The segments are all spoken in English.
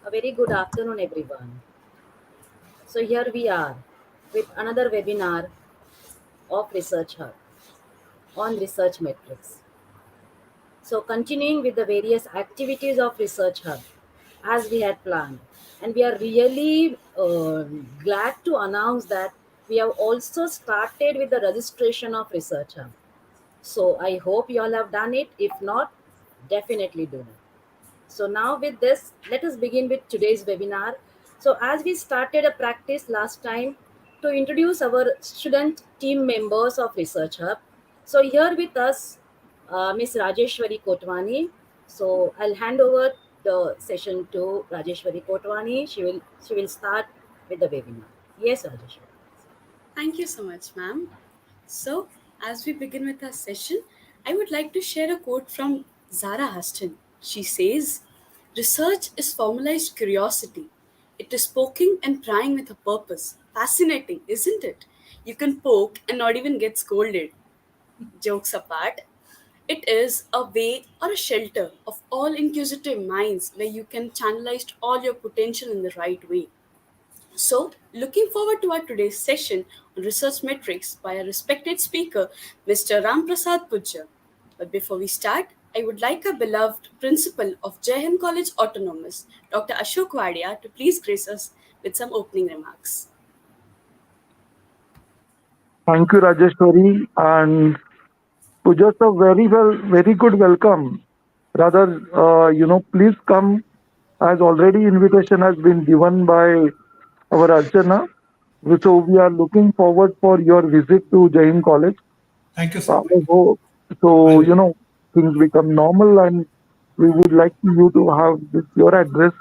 A very good afternoon, everyone. So, here we are with another webinar of Research Hub on research metrics. So, continuing with the various activities of Research Hub as we had planned. And we are really glad to announce that we have also started with the registration of Research Hub. So, I hope you all have done it. If not, definitely do it. So now with this, let us begin with today's webinar. So as we started a practice last time to introduce our student team members of Research Hub. So here with us, Ms. Rajeshwari Kotwani. So I'll hand over the session to Rajeshwari Kotwani. She will start with the webinar. Yes, Rajeshwari. Thank you so much, ma'am. So, as we begin with our session, I would like to share a quote from Zara Huston. She says, "Research is formalized curiosity. It is poking and prying with a purpose. Fascinating, isn't it? You can poke and not even get scolded. Jokes apart, it is a way or a shelter of all inquisitive minds where you can channelize all your potential in the right way. So, looking forward to our today's session on research metrics by our respected speaker, Mr. Ram Prasad Pujja. But before we start, I would like our beloved principal of Jai Hind College Autonomous, Dr. Ashok Wadia, to please grace us with some opening remarks. Thank you, Rajeshwari, and to just a very good welcome. Rather, please come as already invitation has been given by our Archana. So we are looking forward for your visit to Jain College. Thank you so much. I hope so, things become normal and we would like you to have your address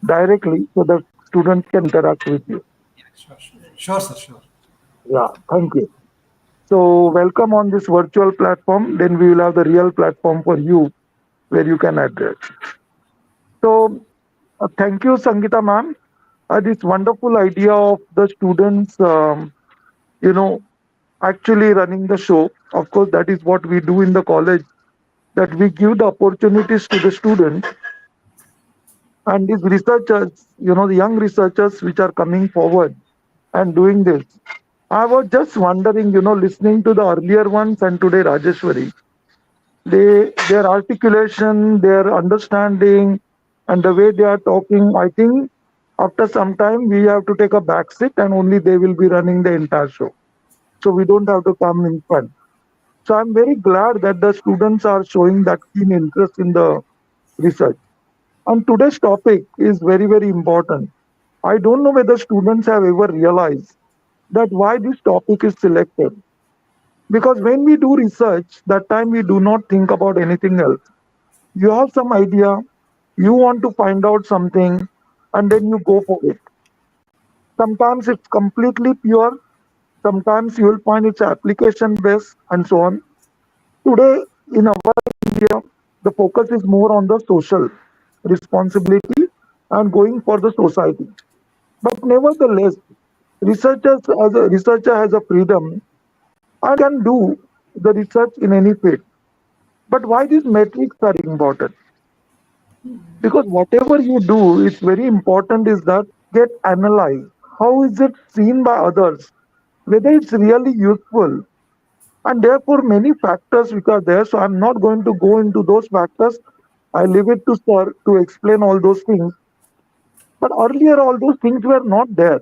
directly so that students can interact with you. Sure, sir, sure. Yeah, thank you. So welcome on this virtual platform. Then we will have the real platform for you where you can address. So thank you, Sangeeta ma'am. This wonderful idea of the students, you know, actually running the show. Of course, that is what we do in the college, that we give the opportunities to the students and these researchers, the young researchers which are coming forward and doing this. I was just wondering, listening to the earlier ones and today Rajeshwari, their articulation, their understanding, and the way they are talking, I think after some time we have to take a back seat and only they will be running the entire show. So we don't have to come in front. So I'm very glad that the students are showing that keen interest in the research. And today's topic is very important. I don't know whether students have ever realized that why this topic is selected. Because when we do research, that time we do not think about anything else. You have some idea, you want to find out something, and then you go for it. Sometimes it's completely pure, sometimes you will find it's application based, and so on. Today, in our India, the focus is more on the social responsibility and going for the society. But nevertheless, researcher has a freedom and can do the research in any field. But why these metrics are important? Because whatever you do, it's very important is that get analyzed. How is it seen by others? Whether it's really useful. And therefore, many factors which are there. So I'm not going to go into those factors. I leave it to sir to explain all those things. But earlier, all those things were not there.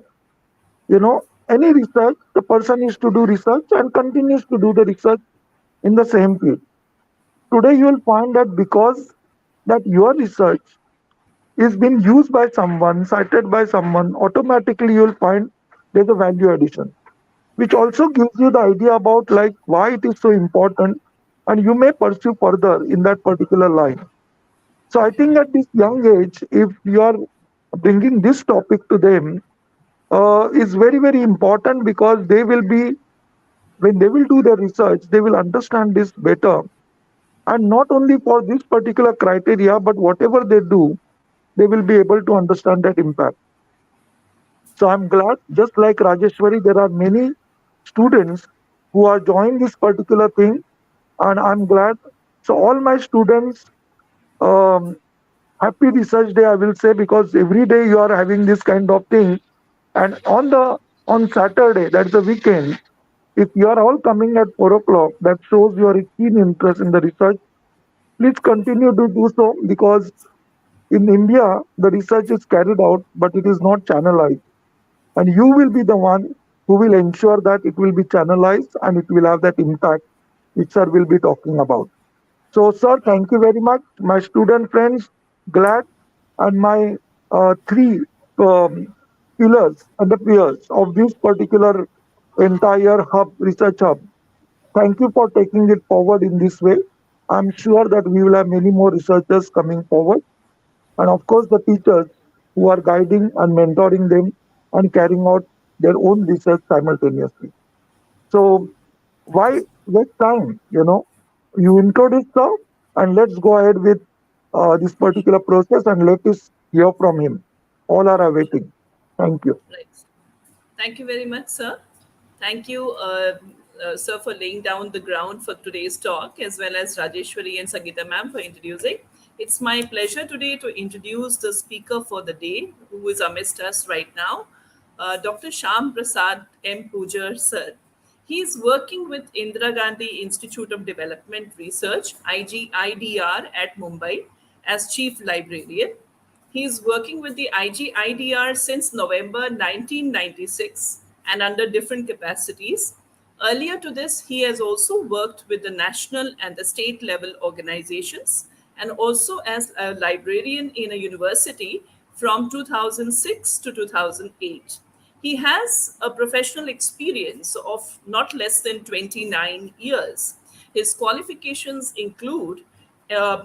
Any research, the person is to do research and continues to do the research in the same field. Today, you will find that because that your research is being used by someone, cited by someone, automatically you will find there's a value addition, which also gives you the idea about like why it is so important, and you may pursue further in that particular line. So I think at this young age, if you are bringing this topic to them, is very important because they will be, when they will do their research, they will understand this better. And not only for this particular criteria, but whatever they do, they will be able to understand that impact. So I'm glad, just like Rajeshwari, there are many students who are joining this particular thing, and I'm glad. So all my students um, happy research day, I will say, because every day you are having this kind of thing. And on Saturday, that's the weekend, if you are all coming at 4 o'clock, that shows your keen interest in the research. Please continue to do so, because in India, the research is carried out, but it is not channelized. And you will be the one who will ensure that it will be channelized and it will have that impact which sir will be talking about. So, sir, thank you very much. My student friends, glad, and my three um, pillars and the peers of this particular entire hub, research hub. Thank you for taking it forward in this way. I'm sure that we will have many more researchers coming forward, and of course, the teachers who are guiding and mentoring them and carrying out their own research simultaneously. So, why waste time? You introduce now, and let's go ahead with this particular process and let us hear from him. All are awaiting. Thank you. Right. Thank you very much, sir. Thank you, sir, for laying down the ground for today's talk, as well as Rajeshwari and Sangeeta ma'am for introducing. It's my pleasure today to introduce the speaker for the day, who is amidst us right now, Dr. Sham Prasad M. Pujar, sir. He is working with Indira Gandhi Institute of Development Research, IGIDR, at Mumbai as Chief Librarian. He is working with the IGIDR since November 1996 and under different capacities. Earlier to this, he has also worked with the national and the state level organizations and also as a librarian in a university from 2006 to 2008. He has a professional experience of not less than 29 years. His qualifications include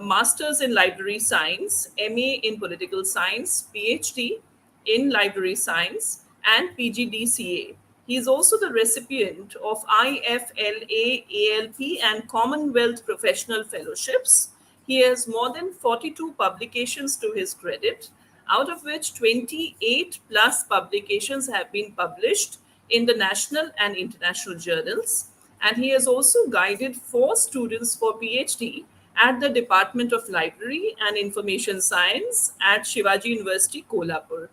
Masters in Library Science, MA in Political Science, PhD in Library Science, and PGDCA. He is also the recipient of IFLA, ALP, and Commonwealth Professional Fellowships. He has more than 42 publications to his credit, out of which 28 plus publications have been published in the national and international journals. And he has also guided 4 students for PhD at the Department of Library and Information Science at Shivaji University, Kolhapur.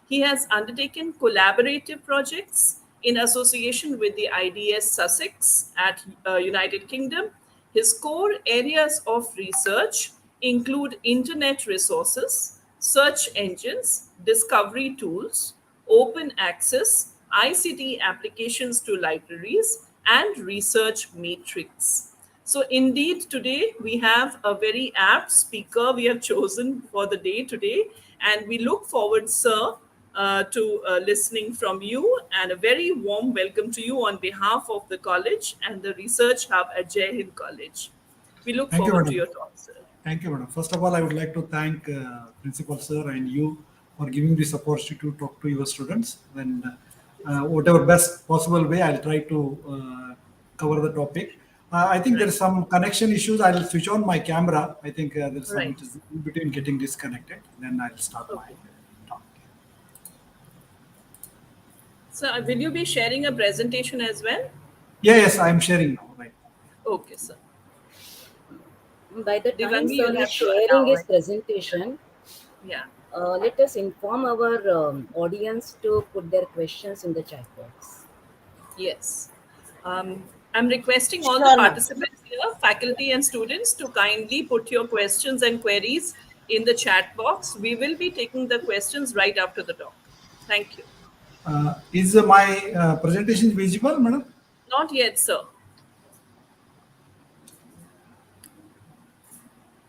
He has undertaken collaborative projects in association with the IDS Sussex at United Kingdom. His core areas of research include internet resources, search engines, discovery tools, open access, ICT applications to libraries, and research matrix. So, indeed, today we have a very apt speaker we have chosen for the day today, and we look forward, sir, to listening from you, and a very warm welcome to you on behalf of the college and the Research Hub at Jai Hind College. We look Thank you, forward to madam. your talk, sir. Thank you, madam. First of all, I would like to thank Principal Sir and you for giving this opportunity to talk to your students. And whatever best possible way, I'll try to cover the topic. I think Right. there's some connection issues. I'll switch on my camera. I think there's some Right. which is in between getting disconnected. Then I'll start my Okay. talk. So, will you be sharing a presentation as well? Yeah, yes, I'm sharing now. Right. Okay, sir. By the time Divangi, sir you'll is have to sharing allow his it. presentation, Yeah. let us inform our audience to put their questions in the chat box. Yes. I'm requesting all the Sure, ma'am. participants here, faculty and students, to kindly put your questions and queries in the chat box. We will be taking the questions right after the talk. Thank you. Is my presentation visible, madam? Not yet, sir.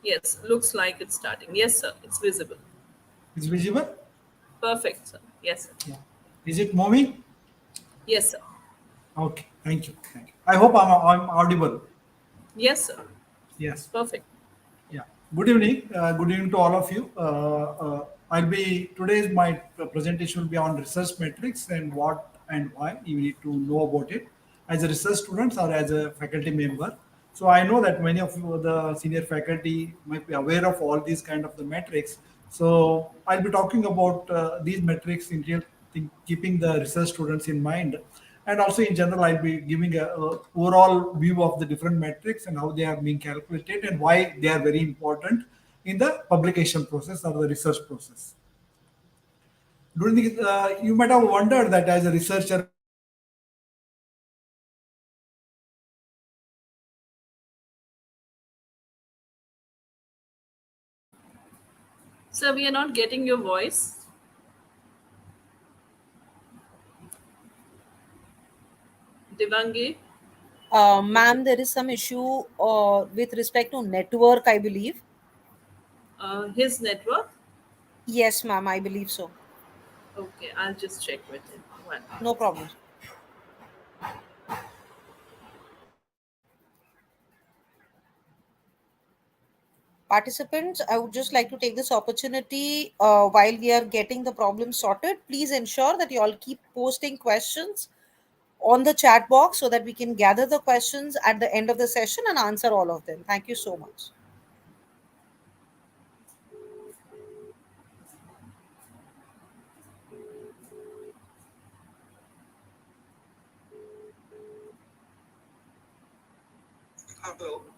Yes, looks like it's starting. Yes, sir, it's visible. It's visible? Perfect, sir. Yes, sir. Yeah. Is it moving? Yes, sir. Okay. Thank you. Thank you. I hope I'm audible. Yes, sir. Yes. Perfect. Yeah. Good evening. Good evening to all of you. Today's my presentation will be on research metrics and what and why you need to know about it as a research student or as a faculty member. So I know that many of you, the senior faculty, might be aware of all these kind of the metrics. So I'll be talking about these metrics in real keeping the research students in mind, and also in general I'll be giving a overall view of the different metrics and how they are being calculated and why they are very important in the publication process or the research process. During the, you might have wondered that as a researcher, Sir, we are not getting your voice. Devangi, Ma'am, there is some issue with respect to network, I believe. his network. Yes, ma'am, I believe so. Okay, I'll just check with him. One. No problem. Participants, I would just like to take this opportunity while we are getting the problem sorted. Please ensure that you all keep posting questions on the chat box so that we can gather the questions at the end of the session and answer all of them. Thank you so much.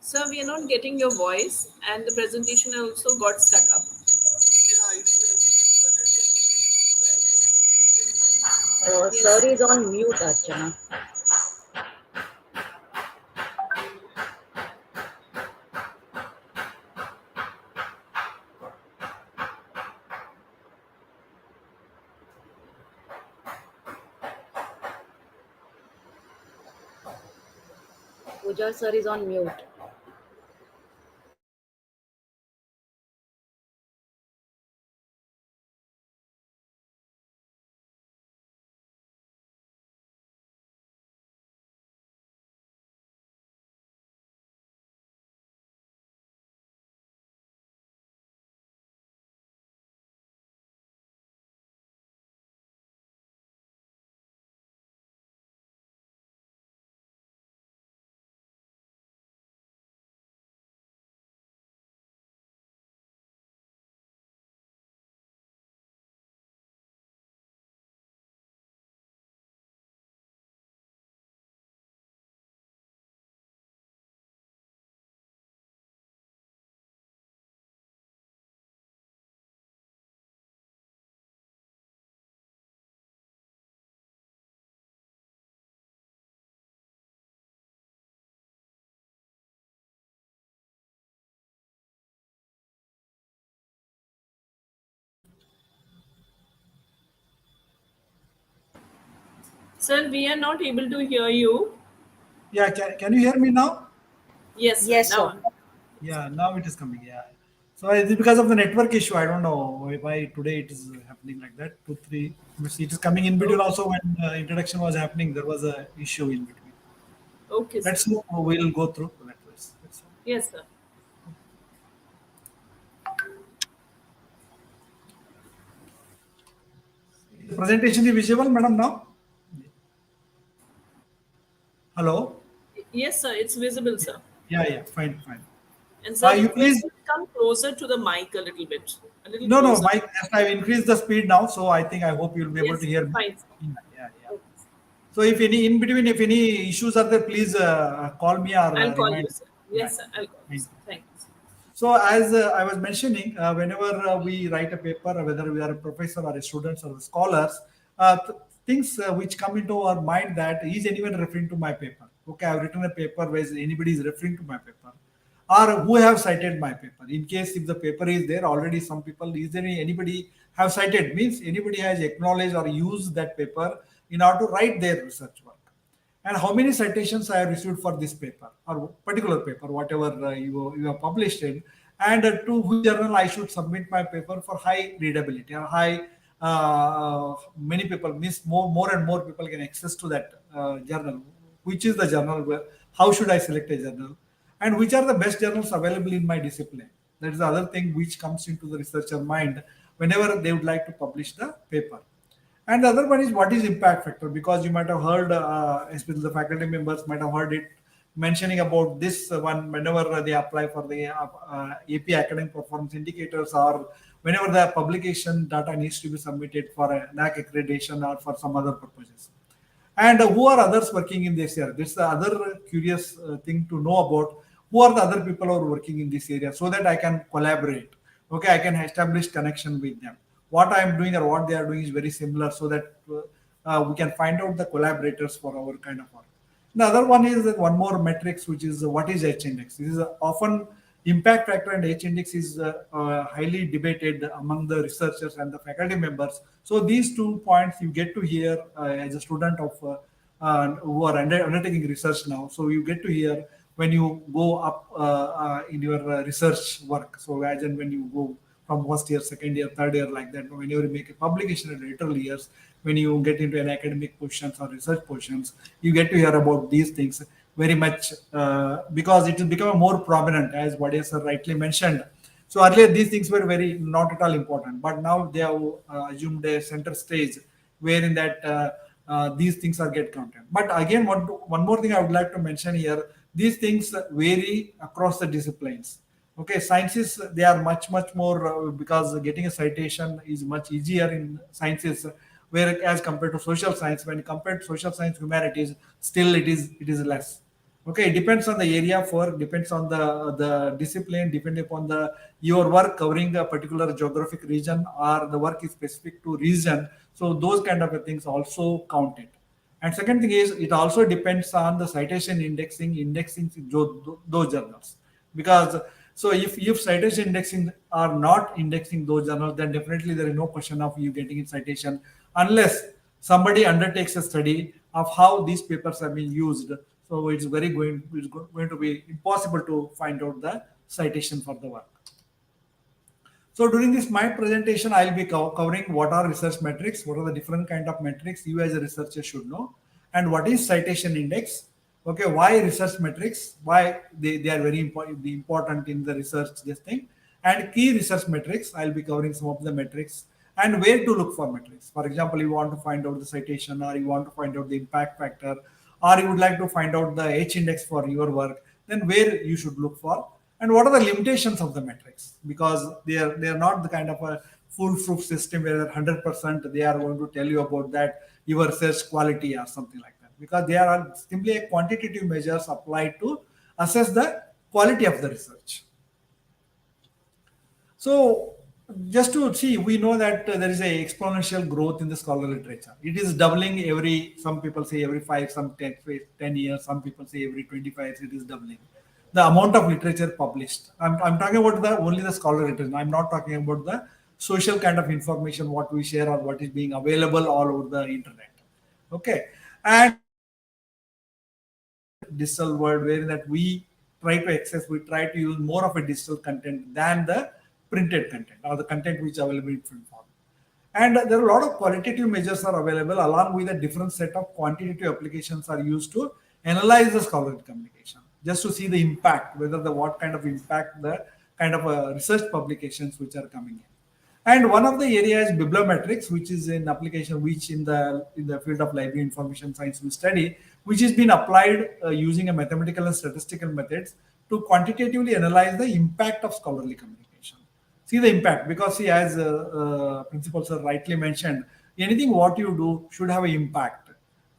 Sir, we are not getting your voice, and the presentation also got stuck up. Sir is on mute, Archana. Pujal sir is on mute. Sir, we are not able to hear you. yeah, can you hear me now? Yes, sir. Yes, Now, sir. Yeah, now it is coming. Yeah. So it's because of the network issue. I don't know why today it is happening like that. 2, 3. It is coming in between. Also, when introduction was happening, there was a issue in between. okay, sir. Let's move. We'll go through that. That's all. Yes, sir. The presentation is visible, madam. Now. Hello. Yes, sir. It's visible, sir. Yeah. Fine. And sir, You please. come closer to the mic a little bit. A little No, closer. Mike. I've increased the speed now, so I think I hope you'll be able Yes, to hear me. fine, sir. Yeah. Okay. So if any in between, if any issues are there, please call me or I'll call remind. you, sir. Yes, sir. I'll call you, sir. Thank you, sir. So as I was mentioning, whenever we write a paper, whether we are a professor or a student or scholars, things which come into our mind that is anyone referring to my paper? Okay, I've written a paper where anybody is referring to my paper, or who have cited my paper. In case if the paper is there already, some people is there anybody have cited means anybody has acknowledged or used that paper in order to write their research work, and how many citations I have received for this paper or particular paper, whatever you have published in, and to which journal I should submit my paper for high readability or high many people means more and more people can access to that journal. Which is the journal? How should I select a journal? And which are the best journals available in my discipline? That is the other thing which comes into the researcher mind whenever they would like to publish the paper. And the other one is what is impact factor, because you might have heard, especially the faculty members might have heard it mentioning about this one whenever they apply for the AP academic performance indicators, or whenever the publication data needs to be submitted for a NAC accreditation or for some other purposes. And who are others working in this area? This is the other curious thing to know about. Who are the other people who are working in this area so that I can collaborate? Okay, I can establish connection with them. What I am doing or what they are doing is very similar, so that we can find out the collaborators for our kind of work. The other one is that one more metrics, which is what is H index. This is often impact factor, and H index is highly debated among the researchers and the faculty members. So these 2 points you get to hear as a student of who are undertaking research now. So you get to hear when you go up in your research work. So as and when you go from first year, second year, third year, like that, whenever you make a publication in later years, when you get into an academic positions or research positions, you get to hear about these things very much because it will become more prominent, as Vadia sir rightly mentioned. So earlier these things were very not at all important, but now they have assumed a center stage, wherein that these things are get counted. But again, one more thing I would like to mention here: these things vary across the disciplines. Okay, sciences, they are much more because getting a citation is much easier in sciences, where as compared to social science. When compared to social science, humanities, still it is less. Okay, it depends on the area, for depends on the discipline, depending upon the your work covering a particular geographic region, or the work is specific to region. So those kind of things also counted. And second thing is, it also depends on the citation indexing those journals. Because so if citation indexing are not indexing those journals, then definitely there is no question of you getting a citation, unless somebody undertakes a study of how these papers have been used. So it's going to be impossible to find out the citation for the work. So during this my presentation, I'll be covering what are research metrics, what are the different kind of metrics you as a researcher should know, and what is citation index. Okay, why research metrics? Why they are very important in the research this thing, and key research metrics. I'll be covering some of the metrics and where to look for metrics. For example, you want to find out the citation, or you want to find out the impact factor, or you would like to find out the H index for your work, then where you should look for, and what are the limitations of the metrics, because they are not the kind of a foolproof system where 100% they are going to tell you about that your research quality or something like that, because they are simply a quantitative measures applied to assess the quality of the research. So just to see, we know that there is a exponential growth in the scholarly literature. It is doubling every, some people say every 5, some 10 years, some people say every 25, it is doubling. The amount of literature published. I'm talking about the only the scholarly literature. I'm not talking about the social kind of information, what we share or what is being available all over the internet. Okay. And digital world, where that we try to use more of a digital content than the printed content or the content which is available in print form. And there are a lot of qualitative measures are available, along with a different set of quantitative applications are used to analyze the scholarly communication, just to see the impact, whether the what kind of impact the kind of research publications which are coming in. And one of the areas bibliometrics, which is an application which in the field of library information science we study, which has been applied using a mathematical and statistical methods to quantitatively analyze the impact of scholarly communication. See the impact, because see, as principal sir rightly mentioned, anything what you do should have an impact.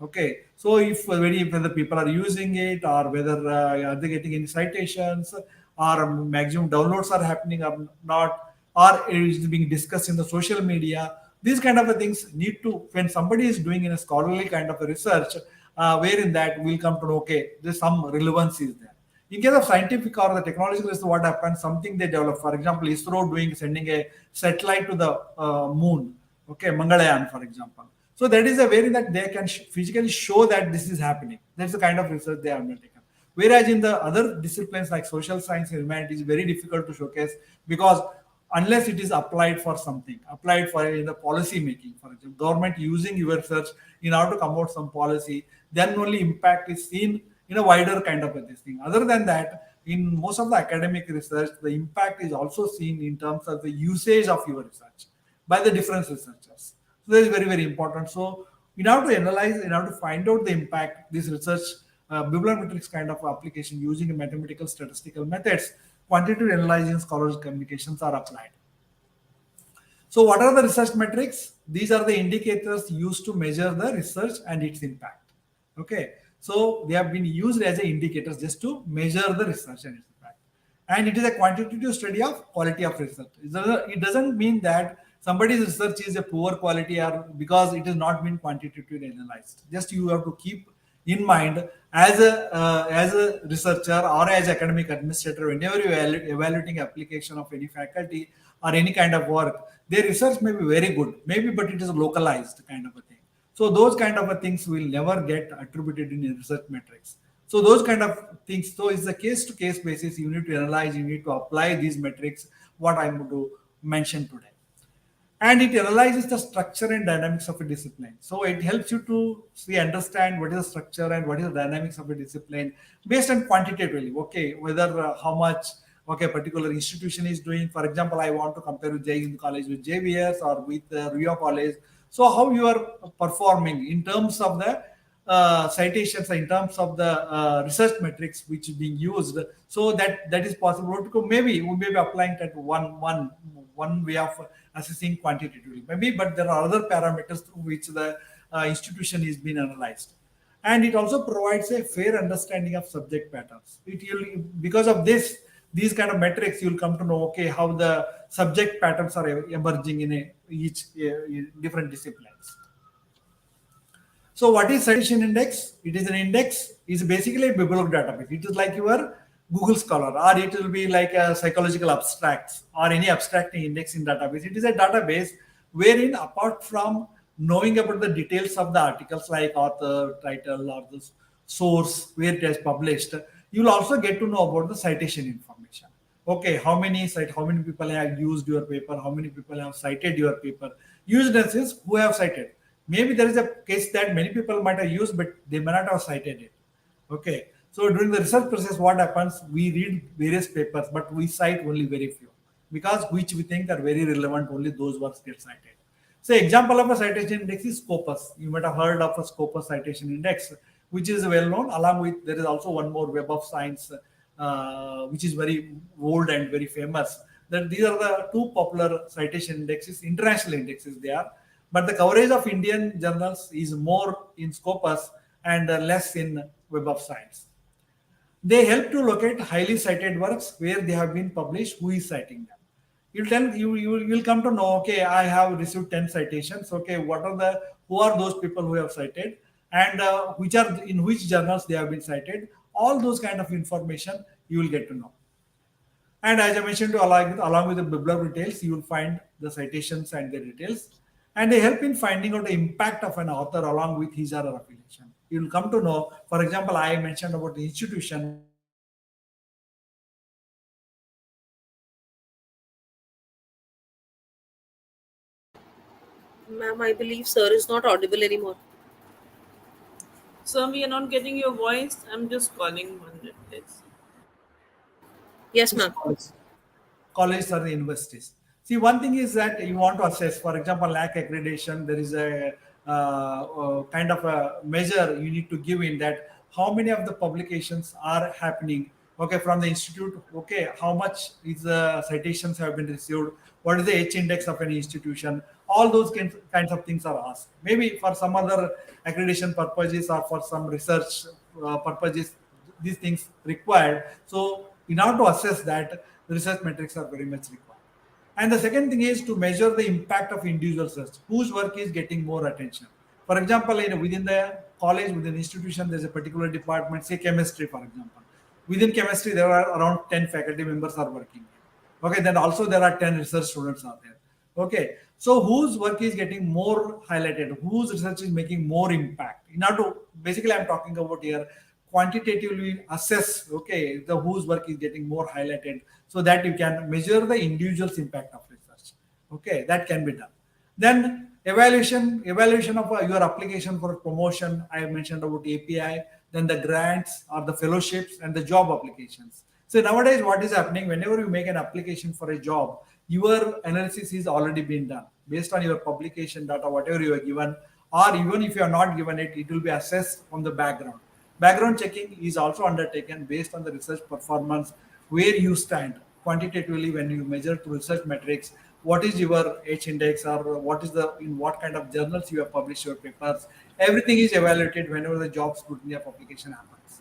Okay, so if whether people are using it, or whether are they getting any citations, or maximum downloads are happening or not, or it is being discussed in the social media, these kind of things need to, when somebody is doing in a scholarly kind of a research, wherein that will come to know, okay, there's some relevance is there. In case of scientific or the technological research, what happens, something they develop, for example, ISRO sending a satellite to the moon, okay, Mangalyaan, for example. So that is a way that they can physically show that this is happening. That's the kind of research they have undertaken. Whereas in the other disciplines like social science and humanities, very difficult to showcase, because unless it is applied for something, applied for in the policy making, for example, government using your research in order to come out some policy, then only impact is seen in a wider kind of a this thing. Other than that, in most of the academic research, the impact is also seen in terms of the usage of your research by the different researchers. So that is very important. So in order to analyze, in order to find out the impact, this research bibliometrics kind of application using mathematical statistical methods, quantitative analysis and scholarly communications are applied. So what are the research metrics? These are the indicators used to measure the research and its impact. Okay, so they have been used as indicators just to measure the research and its impact. and it is a quantitative study of quality of research. It doesn't mean that somebody's research is a poor quality, or because it is not been quantitatively analyzed. Just you have to keep in mind, as a researcher or as academic administrator, whenever you evaluating application of any faculty or any kind of work, their research may be very good, maybe, but it is localized kind of a thing. So those kind of a things will never get attributed in research metrics. So those kind of things. So it's a case to case basis. You need to analyze. You need to apply these metrics. What I'm going to mention today, and it analyzes the structure and dynamics of a discipline. So it helps you to see, understand what is the structure and what is the dynamics of a discipline based on quantitatively. Okay, whether how much okay particular institution is doing. For example, I want to compare with Jai Hind College with JVS or with Rio College. So how you are performing in terms of the citations, in terms of the research metrics which is being used, so that is possible to maybe we may be applying that one way of assessing quantitatively maybe, but there are other parameters through which the institution is being analyzed. And it also provides a fair understanding of subject patterns. Because of this, these kind of metrics, you'll come to know okay how the subject patterns are emerging in each different disciplines. So what is citation index? It is an index, is basically a bibliographic database. It is like your Google Scholar, or it will be like a psychological abstracts or any abstracting index in database. It is a database wherein, apart from knowing about the details of the articles like author, title, or the source where it is published, you will also get to know about the citation information. Okay, how many people have used your paper, how many people have cited your paper. Used as who have cited. Maybe there is a case that many people might have used, but they may not have cited it. Okay. So during the research process, what happens? We read various papers, but we cite only very few because which we think are very relevant. Only those works get cited. So example of a citation index is Scopus. You might have heard of a Scopus citation index, which is well known. Along with there is also one more, Web of Science, which is very old and very famous. That these are the two popular citation indexes, international indexes they are. But the coverage of Indian journals is more in Scopus and less in Web of Science. They help to locate highly cited works where they have been published, who is citing them. You'll come to know, okay, I have received 10 citations. Okay, who are those people who have cited, and which are in which journals they have been cited. All those kind of information you will get to know. And as I mentioned, along with the bibliography details, you will find the citations and the details. And they help in finding out the impact of an author along with his or her affiliation. You will come to know, for example, I mentioned about the institution. Ma'am, I believe sir is not audible anymore. So we are not getting your voice. I'm just calling 100 days. Yes, ma'am. Colleges or the universities. See, one thing is that you want to assess, for example, lack accreditation. There is a kind of a measure you need to give in that how many of the publications are happening. Okay, from the institute. Okay, how much is the citations have been received? What is the H index of any institution? All those kinds of things are asked. Maybe for some other accreditation purposes or for some research purposes, these things required. So in order to assess that, the research metrics are very much required. And the second thing is to measure the impact of individual research, whose work is getting more attention. For example, within the college, within the institution, there's a particular department, say chemistry, for example. Within chemistry, there are around 10 faculty members are working. Okay, then also there are 10 research students out there. Okay, so whose work is getting more highlighted, whose research is making more impact? In order to, basically, I'm talking about here quantitatively assess, okay, the whose work is getting more highlighted, so that you can measure the individual's impact of research. Okay, that can be done. Then evaluation of your application for promotion. I mentioned about API, then the grants or the fellowships and the job applications. So nowadays, what is happening, whenever you make an application for a job, your analysis is already been done based on your publication data, whatever you are given, or even if you are not given it, it will be assessed on the background. Background checking is also undertaken based on the research performance, where you stand quantitatively when you measure to research metrics, what is your H index, or what is in what kind of journals you have published your papers. Everything is evaluated whenever the job scrutiny of application happens.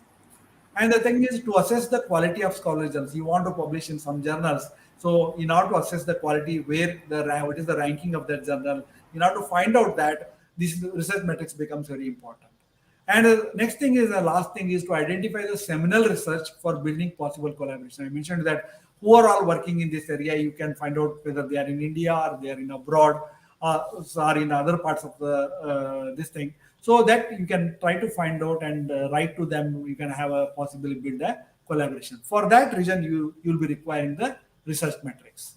And the thing is, to assess the quality of scholarly journals, you want to publish in some journals. So in order to assess the quality, what is the ranking of that journal, in order to find out that, this research metrics becomes very important. And next thing is, the last thing is to identify the seminal research for building possible collaboration. I mentioned that who are all working in this area, you can find out whether they are in India or they are in abroad, or in other parts of the this thing, so that you can try to find out and write to them. You can have a possibly build a collaboration. For that reason, you'll be requiring the research metrics.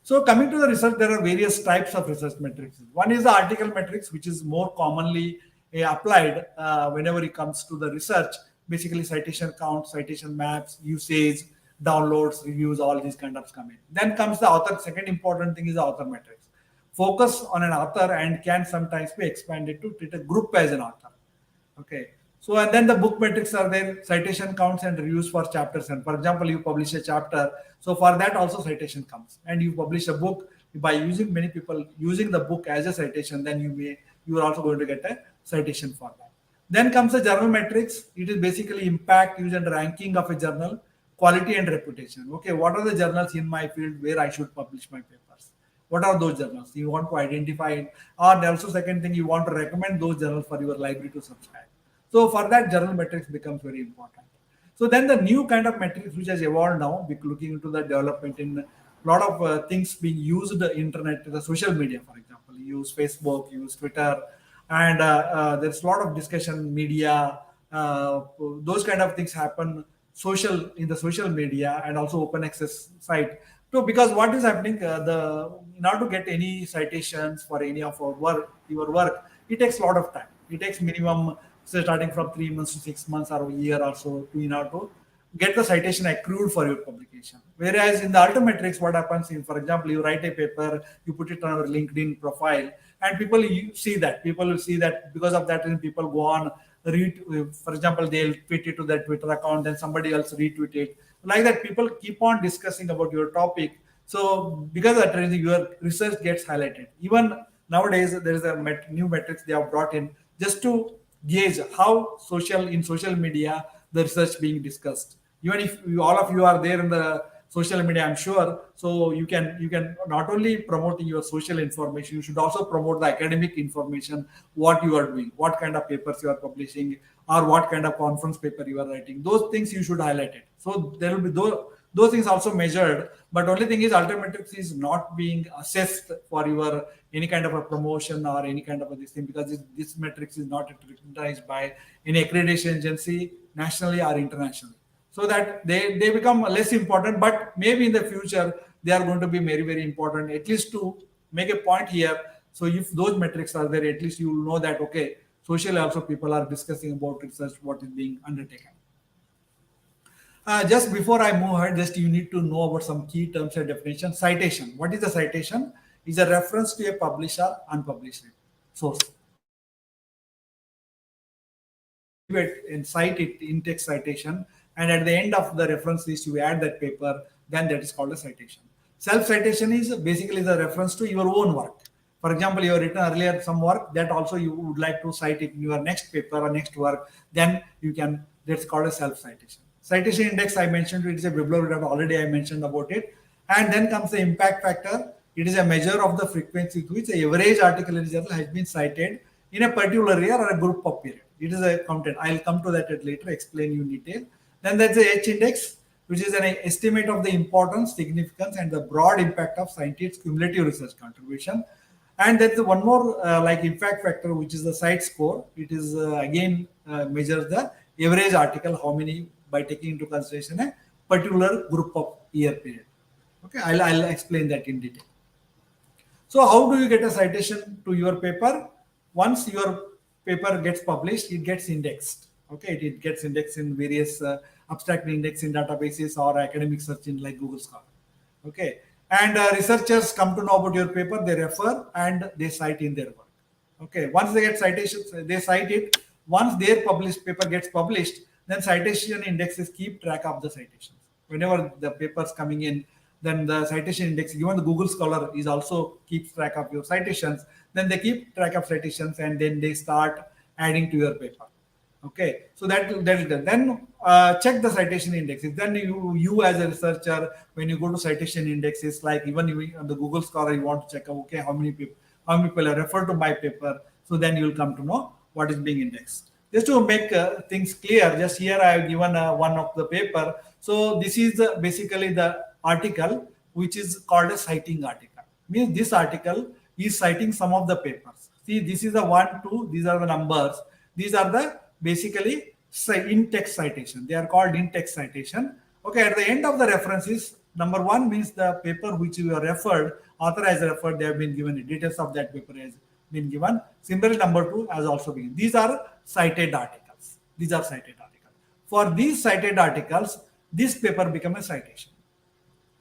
So coming to the research, there are various types of research metrics. One is the article metrics, which is more commonly applied whenever it comes to the research. Basically, citation count, citation maps, usage, downloads, reviews, all these kind of come in. Then comes the author. Second important thing is the author metrics. Focus on an author and can sometimes be expanded to treat a group as an author. Okay. So, and then the book metrics are there, citation counts and reviews for chapters. And for example, you publish a chapter. So for that also citation comes. And you publish a book by using many people using the book as a citation, then you are also going to get a citation for that. Then comes the journal metrics. It is basically impact, use and ranking of a journal, quality and reputation. Okay, what are the journals in my field where I should publish my papers? What are those journals? You want to identify it. Or also second thing, you want to recommend those journals for your library to subscribe. So for that, journal metrics becomes very important. So then the new kind of metrics which has evolved now, we're looking into the development in a lot of things being used, the internet, the social media, for example, you use Facebook, you use Twitter, and there's a lot of discussion media, those kind of things happen in the social media and also open access site. So because what is happening, in order to get any citations for any of your work, it takes a lot of time. It takes minimum, say, starting from 3 months to 6 months or a year or so in order to get the citation accrued for your publication. Whereas in the Ultimetrics, what happens in, for example, you write a paper, you put it on your LinkedIn profile, and people see that. People will see that because of that, and people go on read. For example, they'll tweet it to their Twitter account, then somebody else retweet it. Like that, people keep on discussing about your topic. So because of that, your research gets highlighted. Even nowadays, there is a new metrics they have brought in just to gauge how in social media the research being discussed. Even if all of you are there in the social media, I'm sure, so you can not only promote your social information, you should also promote the academic information, what you are doing, what kind of papers you are publishing, or what kind of conference paper you are writing. Those things you should highlight it. So there will be those things also measured, but only thing is Ultimetrics is not being assessed for your any kind of a promotion or any kind of a this thing, because this metrics is not recognized by any accreditation agency nationally or internationally. So that they become less important, but maybe in the future they are going to be very, very important, at least to make a point here. So if those metrics are there, at least you will know that, okay, socially also people are discussing about research, what is being undertaken. Just before I move ahead, just you need to know about some key terms and definitions. Citation. What is a citation? Is a reference to a published or unpublished source. And cite it in text citation, and at the end of the reference list you add that paper, then that is called a citation. Self-citation is basically the reference to your own work. For example, you have written earlier some work that also you would like to cite it in your next paper or next work, then you can, that's called a self-citation. Citation index, I mentioned, it is a bibliography, already I mentioned about it. And then comes the impact factor. It is a measure of the frequency to which the average article in the journal has been cited in a particular year or a group of period. It is a content. I'll come to that later, explain you in detail. Then there's the H index, which is an estimate of the importance, significance, and the broad impact of scientists' cumulative research contribution. And there's one more like impact factor, which is the site score. It is again measures the average article, how many, by taking into consideration a particular group of year period. Okay, I'll explain that in detail. So how do you get a citation to your paper? Once your paper gets published, it gets indexed. Okay, it gets indexed in various abstract index in databases or academic search in like Google Scholar. Okay, and researchers come to know about your paper, they refer and they cite in their work. Okay, once they get citations, they cite it. Once their published paper gets published, then citation indexes keep track of the citations. Whenever the papers coming in, then the citation index, even the Google Scholar is also keeps track of your citations. Then they keep track of citations and then they start adding to your paper. Okay, so that is done. Then check the citation indexes. Then you as a researcher, when you go to citation indexes, like even you, on the Google Scholar, you want to check, okay, how many people have referred to my paper. So then you will come to know what is being indexed. Just to make things clear, just here I have given one of the paper. So this is basically the article which is called a citing article. Means this article is citing some of the papers. See, this is the one, two. These are the numbers. These are the basically in-text citation. They are called in-text citation. Okay, at the end of the references, number one means the paper which you have referred, author has referred, they have been given the details of that paper has been given. Similarly, number two has also been. These are cited articles. These are cited articles. For these cited articles, this paper becomes a citation.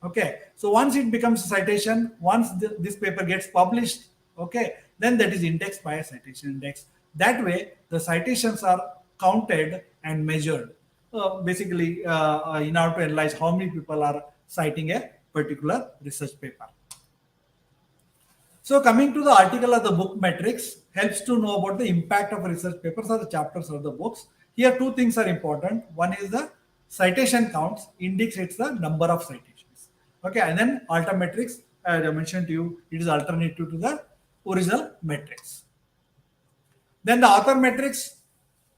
Okay, so once it becomes a citation, once this paper gets published, okay, then that is indexed by a citation index. That way, the citations are counted and measured, basically in order to analyze how many people are citing a particular research paper. So coming to the article of the book metrics helps to know about the impact of research papers or the chapters of the books. Here two things are important. One is the citation counts, indicates the number of citations. Okay, and then alter metrics, as I mentioned to you, it is alternative to the original metrics. Then the author metrics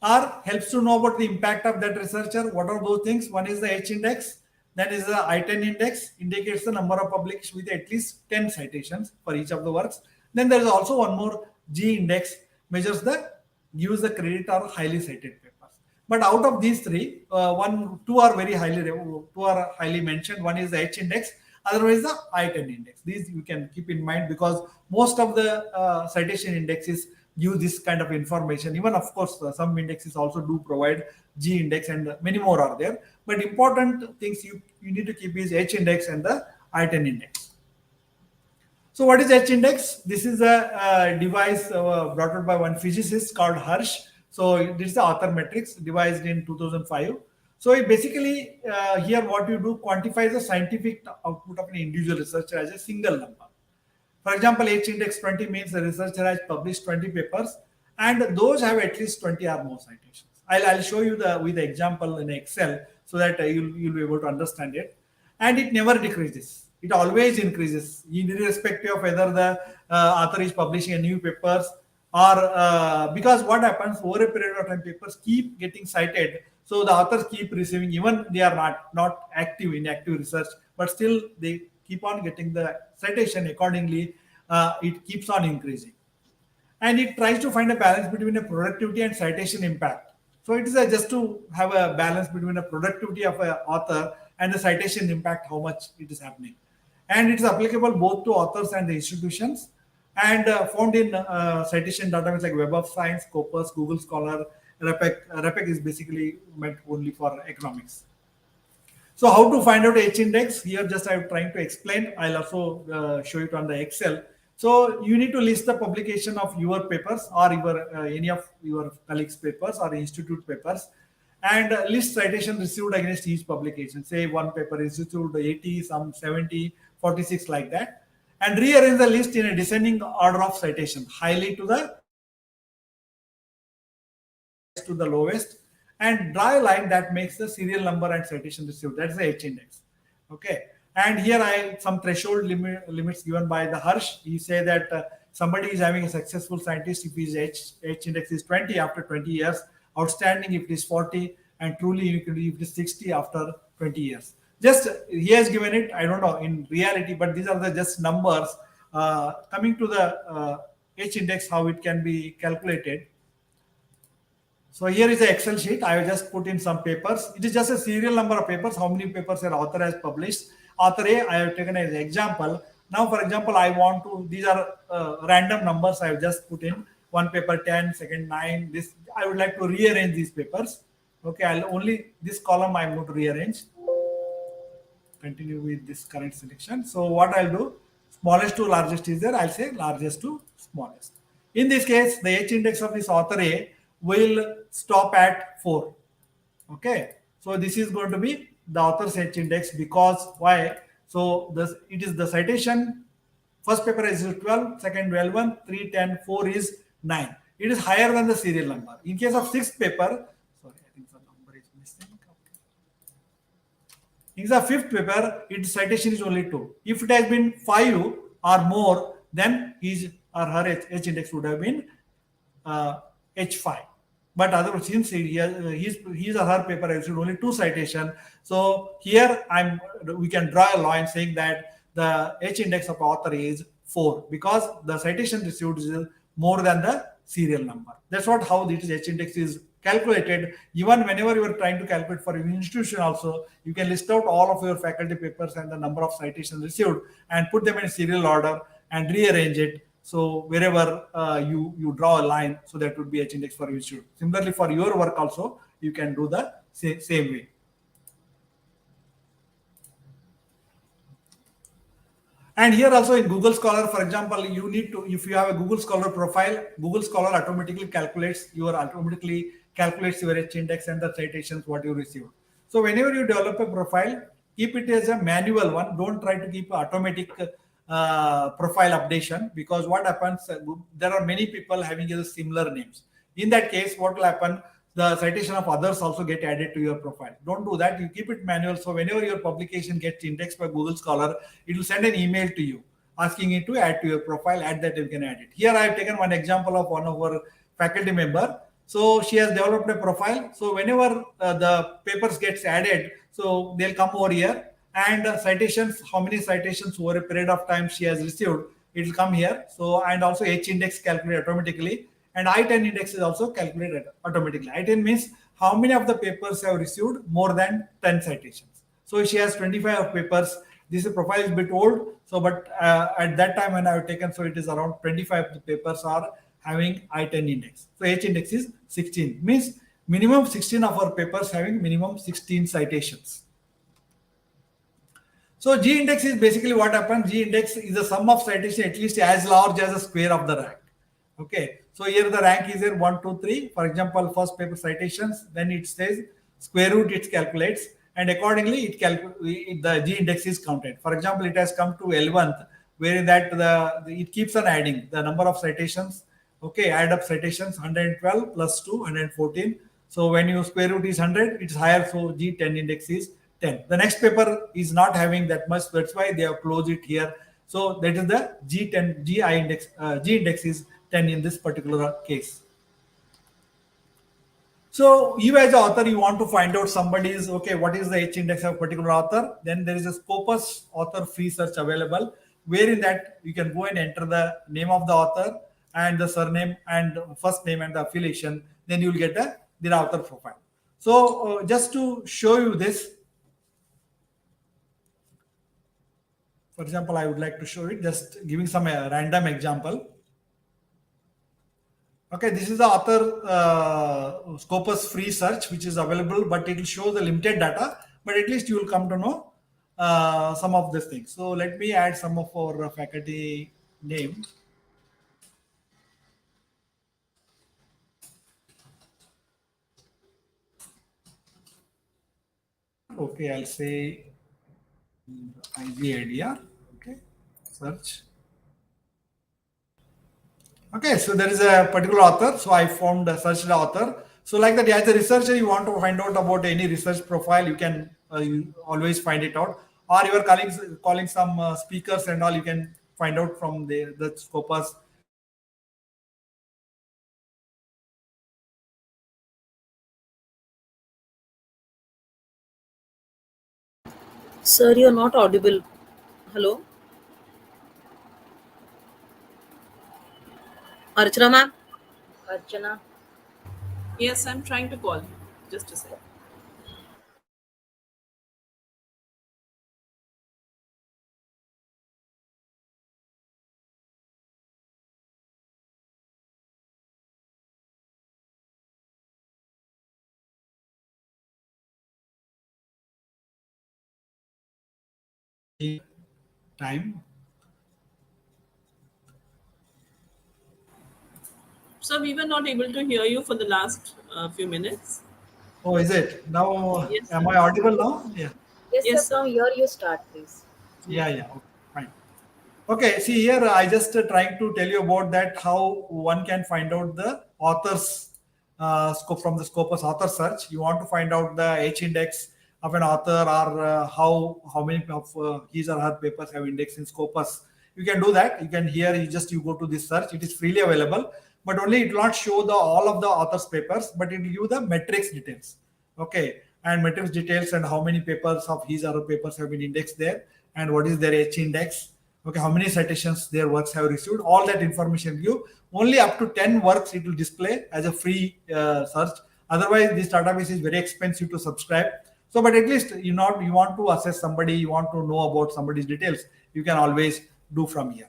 are helps to know about the impact of that researcher. What are those things? One is the H index, then is the I-10 index, indicates the number of publications with at least 10 citations for each of the works. Then there is also one more G index, gives the credit or highly cited papers. But out of these three, two are highly mentioned. One is the H index, otherwise the I-10 index. These you can keep in mind because most of the citation indexes give this kind of information. Even of course, some indexes also do provide G index and many more are there. But important things you need to keep is H index and the I-10 index. So what is H index? This is a device brought out by one physicist called Hersh. So this is the author metrics devised in 2005. So it basically here what you do quantifies the scientific output of an individual researcher as a single number. For example, H index 20 means the researcher has published 20 papers and those have at least 20 or more citations. I'll show you with the example in Excel so that you'll be able to understand it. And it never decreases. It always increases, irrespective of whether the author is publishing a new papers or because what happens over a period of time, papers keep getting cited. So the authors keep receiving, even they are not active in active research, but still they keep on getting the citation accordingly. It keeps on increasing. And it tries to find a balance between a productivity and citation impact. So it is just to have a balance between the productivity of an author and the citation impact, how much it is happening. And it is applicable both to authors and the institutions and found in citation databases like Web of Science, Scopus, Google Scholar, REPEC. REPEC is basically meant only for economics. So how to find out H index? Here just I'm trying to explain. I'll also show it on the Excel. So you need to list the publication of your papers or any of your colleagues' papers or institute papers and list citation received against each publication. Say one paper received 80, some 70, 46 like that. And rearrange the list in a descending order of citation, highly to the lowest, and draw a line that makes the serial number and citation received. That's the H index. Okay. And here some threshold limits given by the Hersh. He say that somebody is having a successful scientist if his H index is 20 after 20 years, outstanding if it is 40, and truly unique if it is 60 after 20 years. Just he has given it, I don't know in reality, but these are the just numbers. Coming to the H index, how it can be calculated. So here is the Excel sheet. I have just put in some papers. It is just a serial number of papers, how many papers an author has published. Author A, I have taken as an example. Now, for example, I want to, these are random numbers I have just put in. One paper 10, second 9. This I would like to rearrange these papers. Okay, this column I'm going to rearrange. Continue with this current selection. So what I'll do, smallest to largest is there. I'll say largest to smallest. In this case, the H index of this author A will stop at 4. Okay, so this is going to be the author's H index because why? So it is the citation. First paper is 12, second 12, 3, 10, 4 is 9. It is higher than the serial number. In case of sixth paper, In the fifth paper, its citation is only 2. If it has been 5 or more, then his or her H index would have been H5. But otherwise, since his or her paper has only 2 citation, so here we can draw a line saying that the H index of author is 4 because the citation received is more than the serial number. That's what how this H index is calculated. Even whenever you are trying to calculate for your institution also, you can list out all of your faculty papers and the number of citations received and put them in serial order and rearrange it. So wherever you draw a line, so that would be H index for your student. Similarly, for your work also, you can do the same way. And here also in Google Scholar, for example, you need to, if you have a Google Scholar profile, Google Scholar automatically calculates your H index and the citations what you receive. So whenever you develop a profile, keep it as a manual one. Don't try to keep automatic profile updation, because what happens, there are many people having similar names. In that case, what will happen? The citation of others also get added to your profile. Don't do that. You keep it manual. So whenever your publication gets indexed by Google Scholar, it will send an email to you asking you to add to your profile. At that you can add it. Here I have taken one example of one of our faculty member. So she has developed a profile. So whenever the papers gets added, so they'll come over here, and citations, how many citations over a period of time she has received, it will come here. So, and also H index calculated automatically. And I-10 index is also calculated automatically. I-10 means how many of the papers have received more than 10 citations. So she has 25 of papers. This profile is a bit old. So, but at that time when I have taken, so it is around 25 of the papers are having I-10 index. So H index is 16. Means minimum 16 of our papers having minimum 16 citations. So G index is basically what happens. G index is the sum of citation at least as large as the square of the rank. Okay, so here the rank is here 1, 2, 3. For example, first paper citations, then it says square root, it calculates, and accordingly the G index is counted. For example, it has come to 11th, where that it keeps on adding the number of citations. Okay, add up citations 112 plus 2, 114. So when you square root is 100, it's higher. So G10 index is 10. The next paper is not having that much. That's why they have closed it here. So that is the G10 GI index. G index is 10 in this particular case. So you as an author, you want to find out somebody's, okay, what is the H index of a particular author? Then there is a Scopus author free search available, where in that you can go and enter the name of the author and the surname and first name and the affiliation. Then you will get the author profile. So just to show you this, for example, I would like to show it, just giving some random example. Okay, this is the author Scopus free search, which is available, but it will show the limited data, but at least you will come to know some of these things. So let me add some of our faculty names. Okay, I'll say IGADR. Okay, search. Okay, so there is a particular author. So I found a search the author. So like that, as a researcher, you want to find out about any research profile, you can you always find it out. Or you are calling some speakers and all, you can find out from the Scopus. Sir, you're not audible. Hello? Archana ma'am? Archana. Yes, I'm trying to call you. Just a second. Time. So we were not able to hear you for the last few minutes. Oh, is it? Now, Yes, am sir. I audible now? Yeah. Yes, Yes, sir. From here you start, please. Yeah. Okay, fine. Okay, see here, I just trying to tell you about that, how one can find out the author's scope from the Scopus author search. You want to find out the H index of an author, or how many of his or her papers have indexed in Scopus. You can do that. You can here you go to this search. It is freely available, but only it will not show the all of the author's papers, but it will give the metrics details. Okay, and metrics details and how many papers of his or her papers have been indexed there, and what is their H index. Okay, how many citations their works have received. All that information give. Only up to 10 works it will display as a free search. Otherwise, this database is very expensive to subscribe. So, but at least you want to assess somebody, you want to know about somebody's details, you can always do from here.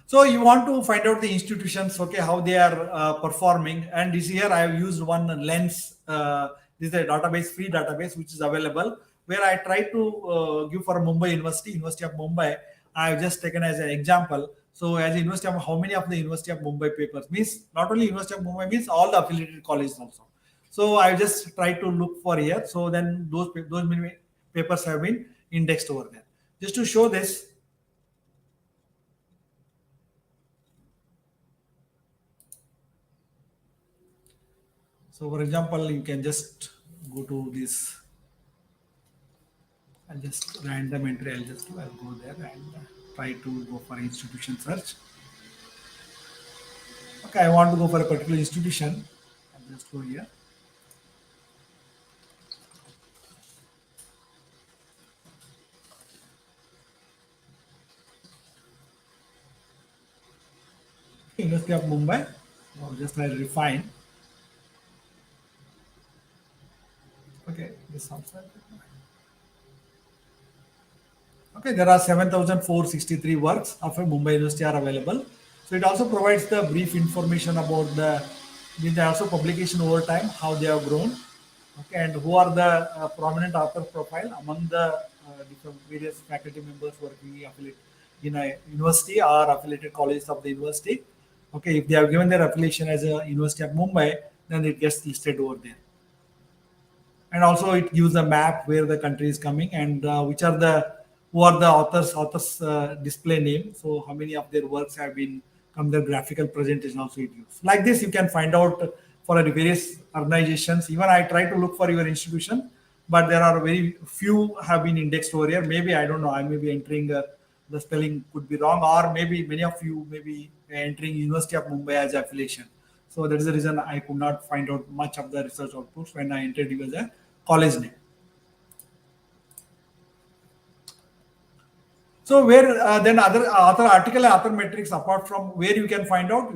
So you want to find out the institutions, okay, how they are performing. And this here I have used one Lens. This is a database, free database, which is available, where I try to give for University of Mumbai. I have just taken as an example. So as University of, how many of the University of Mumbai papers, means not only University of Mumbai, means all the affiliated colleges also. So I just try to look for here. So then those many papers have been indexed over there. Just to show this, so for example, you can just go to this. I'll just random entry. I'll go there and try to go for institution search. Okay, I want to go for a particular institution. I'll just go here. University of Mumbai. I'll just try to refine. Okay, this sounds like. Okay, there are 7,463 works of a Mumbai University are available. So it also provides the brief information about the also publication over time, how they have grown, okay, and who are the prominent author profile among the different various faculty members working in a university or affiliated colleges of the university. Okay, if they have given their affiliation as a University of Mumbai, then it gets listed over there. And also it gives a map where the country is coming and who are the authors display name. So how many of their works have been come, their graphical presentation also it gives. Like this, you can find out for various organizations. Even I try to look for your institution, but there are very few have been indexed over here. Maybe I don't know. I may be entering the spelling could be wrong, or maybe many of you may be entering University of Mumbai as affiliation. So that is the reason I could not find out much of the research outputs when I entered you as a college name. So where then other article and other metrics apart from where you can find out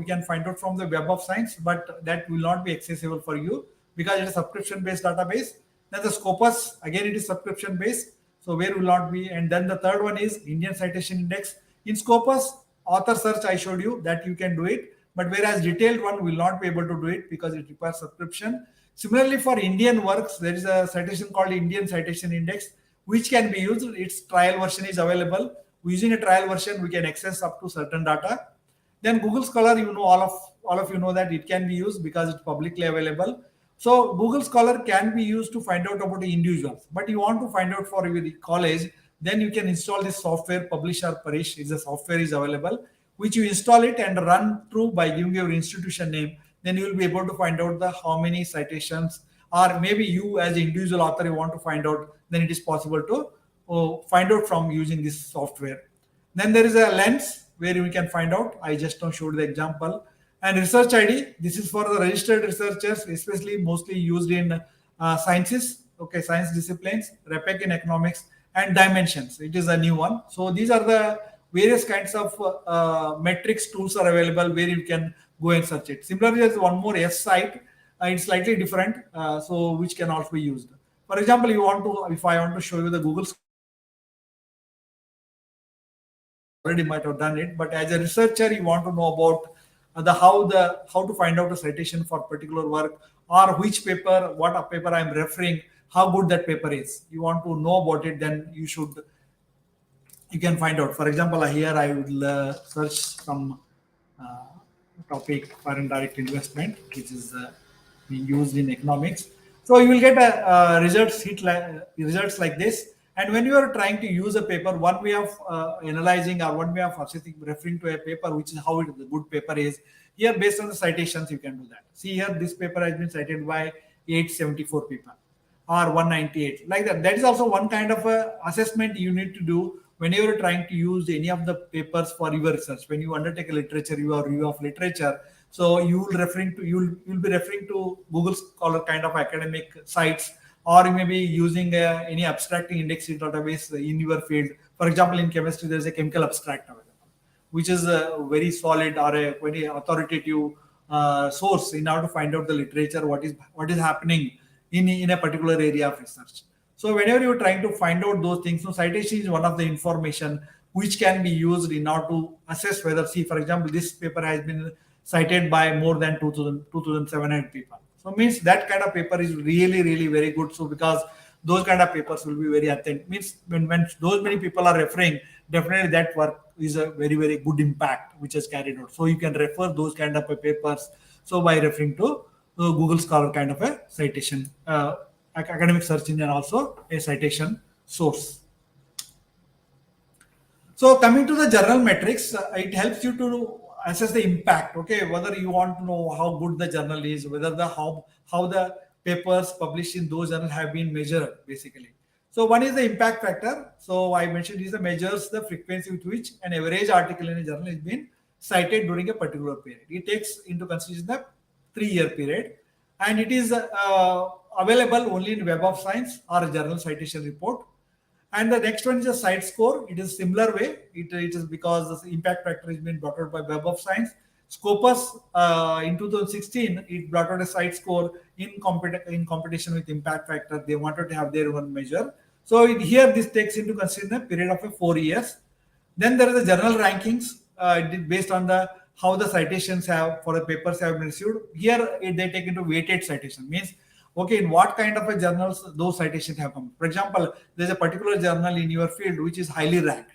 from the Web of Science, but that will not be accessible for you because it is a subscription based database. Then the Scopus, again it is subscription based, so where will not be. And then the third one is Indian Citation Index. In Scopus, author search I showed you that you can do it, but whereas detailed one will not be able to do it because it requires subscription. Similarly, for Indian works, there is a citation called Indian Citation Index, which can be used. Its trial version is available. Using a trial version, we can access up to certain data. Then Google Scholar, all of you know that it can be used because it's publicly available. So Google Scholar can be used to find out about the individuals. But you want to find out for your college, then you can install this software, Publisher Parish. The software is available, which you install it and run through by giving your institution name. Then you will be able to find out how many citations, or maybe you as an individual author you want to find out, then it is possible to find out from using this software. Then there is a Lens where you can find out. I just now showed the example. And Research ID, this is for the registered researchers, especially mostly used in sciences, okay, science disciplines, REPEC in economics, and Dimensions. It is a new one. So these are the various kinds of metrics tools are available where you can go and search it. Similarly, there's one more S site. It's slightly different, so which can also be used. For example, if I want to show you the Google, already might have done it, but as a researcher, you want to know about how to find out a citation for particular work, or which paper, what a paper I'm referring, how good that paper is. You want to know about it, then you can find out. For example, here I will search some topic, foreign direct investment, which is being used in economics. So you will get a results like this. And when you are trying to use a paper, one way of analyzing or one way of referring to a paper, which is how the good paper is. Here, based on the citations, you can do that. See here, this paper has been cited by 874 people. or 198, like that. That is also one kind of a assessment you need to do whenever you're trying to use any of the papers for your research. When you undertake a literature, your review of literature, so you'll be referring to Google Scholar kind of academic sites, or you may be using any abstracting indexing database in your field. For example, in chemistry, there's a chemical abstract available, which is a very solid or a very authoritative source in order to find out the literature, what is happening in a particular area of research. So whenever you're trying to find out those things, so citation is one of the information which can be used in order to assess whether, see, for example, this paper has been cited by more than 2,700 people. So means that kind of paper is really, really very good. So because those kind of papers will be very authentic. Means when those many people are referring, definitely that work is a very, very good impact which is carried out. So you can refer those kind of papers. So by referring to Google Scholar kind of a citation, academic search engine, also a citation source. So coming to the journal metrics, it helps you to assess the impact. Okay, whether you want to know how good the journal is, whether the how the papers published in those journals have been measured, basically. So one is the impact factor. So I mentioned is the measures the frequency with which an average article in a journal is being cited during a particular period. It takes into consideration the 3-year period, and it is available only in Web of Science or a journal citation report. And the next one is a site score. It is similar way. It is because the impact factor has been brought out by Web of Science. Scopus in 2016, it brought out a site score in competition with impact factor. They wanted to have their own measure. So here this takes into consideration a period of 4 years. Then there is the journal rankings based on the how the citations have for the papers have been issued. Here they take into weighted citation, means okay, in what kind of a journals those citations have come. For example, there's a particular journal in your field which is highly ranked.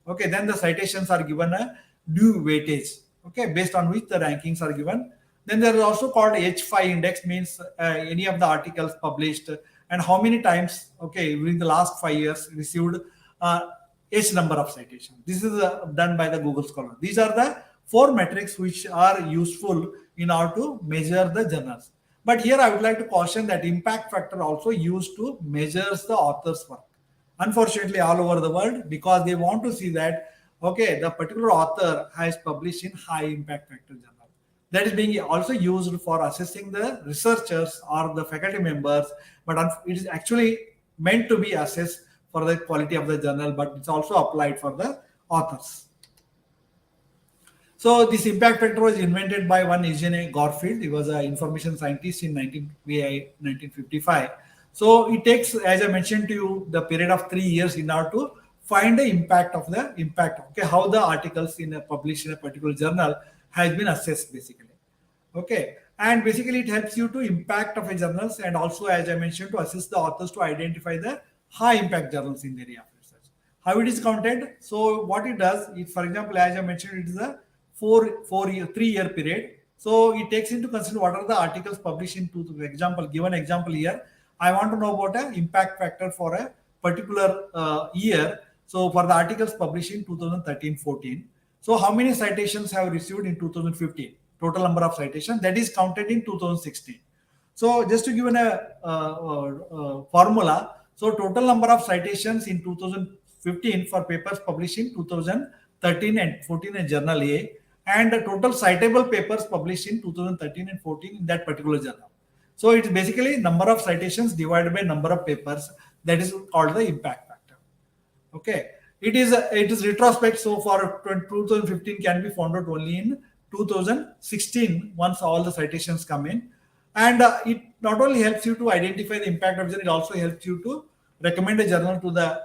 Okay, then the citations are given a due weightage. Okay, based on which the rankings are given. Then there is also called H5 index, means any of the articles published and how many times, okay, during the last 5 years received H number of citations. This is done by the Google Scholar. These are the 4 metrics which are useful in order to measure the journals. But here I would like to caution that impact factor also used to measure the author's work. Unfortunately, all over the world, because they want to see that, okay, the particular author has published in high impact factor journal. That is being also used for assessing the researchers or the faculty members, but it is actually meant to be assessed for the quality of the journal, but it's also applied for the authors. So this impact factor was invented by one Eugene Garfield. He was an information scientist in 1955. So it takes, as I mentioned to you, the period of 3 years in order to find the impact, okay, how the articles published in a particular journal has been assessed, basically. Okay, and basically it helps you to impact of a journals, and also, as I mentioned, to assist the authors to identify the high impact journals in the area of research. How it is counted? So what it does, if, for example, as I mentioned, it is a 3-year period. So it takes into consideration what are the articles published in given example here. I want to know about an impact factor for a particular year. So for the articles published in 2013-14, so how many citations have received in 2015? Total number of citations that is counted in 2016. So just to give a formula, so total number of citations in 2015 for papers published in 2013 and 14 in Journal A, and the total citable papers published in 2013 and 14 in that particular journal. So it's basically number of citations divided by number of papers. That is called the impact factor. Okay, it is retrospect. So for 2015 can be found out only in 2016 once all the citations come in, and it not only helps you to identify the impact of journal, it also helps you to recommend a journal to the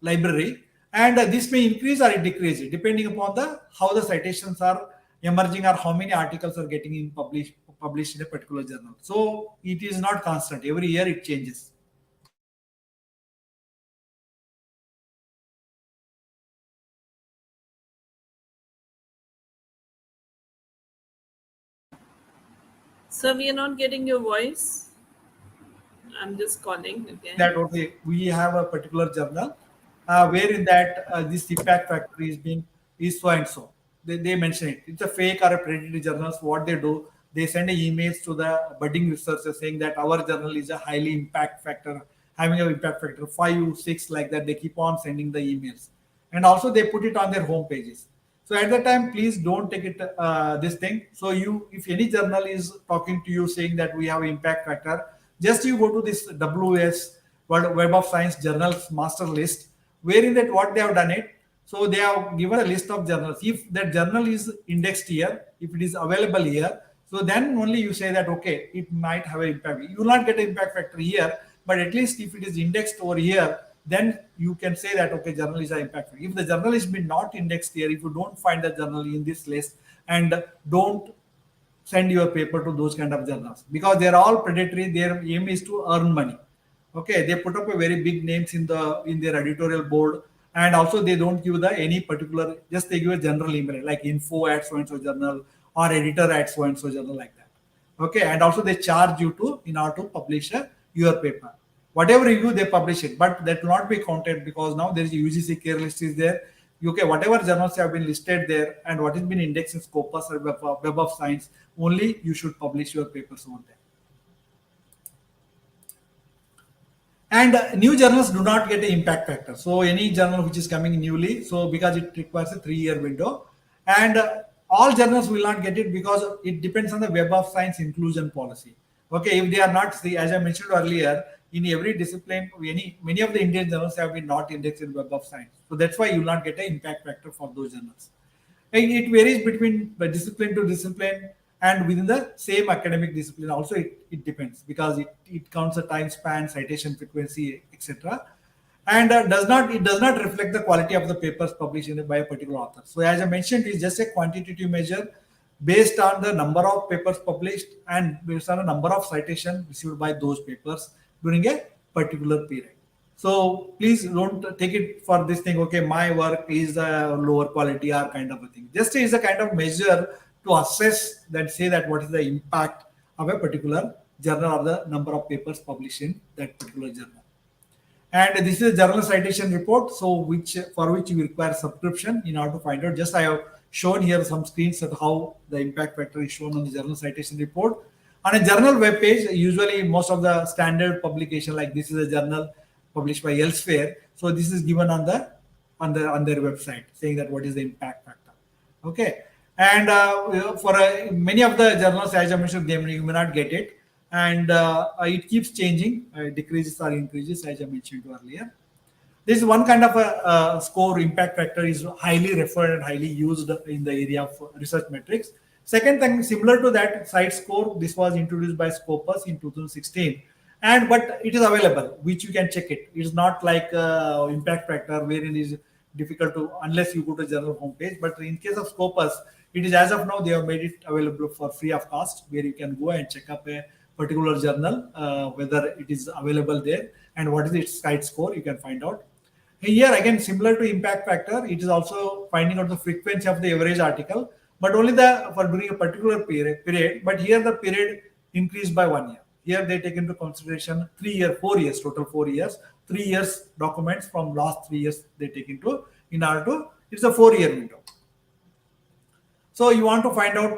library. And this may increase or decrease depending upon how the citations are emerging or how many articles are getting published in a particular journal. So it is not constant. Every year it changes. Sir, we are not getting your voice. I'm just calling again. That okay, we have a particular journal where in that this impact factor is so and so. They mention it. It's a fake or a predatory journals. What they do, they send emails to the budding researchers saying that our journal is a highly impact factor, having an impact factor 5, 6, like that. They keep on sending the emails, and also they put it on their home pages. So at that time, please don't take it this thing. So you, if any journal is talking to you saying that we have impact factor, just you go to this WS Web of Science journals master list, wherein that what they have done it. So they have given a list of journals. If that journal is indexed here, if it is available here, so then only you say that okay, it might have an impact. You will not get an impact factor here, but at least if it is indexed over here, then you can say that okay, journal is an impact factor. If the journal is been not indexed here, if you don't find the journal in this list, and don't send your paper to those kind of journals, because they are all predatory. Their aim is to earn money. Okay, they put up a very big names in their editorial board, and also they don't give the any particular, just they give a general email like info at so and so journal or editor at so and so journal, like that. Okay, and also they charge you to in order to publish your paper. Whatever review they publish it, but that will not be counted, because now there is a UGC care list is there. Okay, whatever journals have been listed there and what has been indexed in Scopus or Web of Science, only you should publish your papers over there. And new journals do not get an impact factor. So any journal which is coming newly, so because it requires a 3-year window, and all journals will not get it because it depends on the Web of Science inclusion policy. Okay, if they are not, see, as I mentioned earlier, in every discipline, many of the Indian journals have been not indexed in Web of Science. So that's why you will not get an impact factor for those journals. And it varies between discipline to discipline, and within the same academic discipline also it depends, because it counts the time span, citation frequency, etc. And it does not reflect the quality of the papers published by a particular author. So as I mentioned, it's just a quantitative measure based on the number of papers published and based on the number of citations received by those papers during a particular period. So please don't take it for this thing, okay, my work is lower quality or kind of a thing. Just is a kind of measure to assess that, say that what is the impact of a particular journal or the number of papers published in that particular journal. And this is a journal citation report, so for which you require subscription in order to find out. Just I have shown here some screens of how the impact factor is shown on the journal citation report. On a journal web page, usually most of the standard publication, like this is a journal published by Elsewhere, so this is given on their website, saying that what is the impact factor. Okay, and for many of the journals, as I mentioned, you may not get it, and it keeps changing, decreases or increases, as I mentioned earlier. This is one kind of a score. Impact factor is highly referred and highly used in the area of research metrics. Second thing, similar to that, site score, this was introduced by Scopus in 2016, but it is available, which you can check it. It's not like impact factor wherein it is difficult to, unless you go to journal homepage. But in case of Scopus, it is, as of now, they have made it available for free of cost, where you can go and check up a particular journal, whether it is available there and what is its site score, you can find out. Here again, similar to impact factor, it is also finding out the frequency of the average article, but only for during a particular period. But here the period increased by 1 year. Here they take into consideration 3 years, 4 years, total 4 years, 3 years documents from last 3 years they take into, in order to, it's a 4-year window. So you want to find out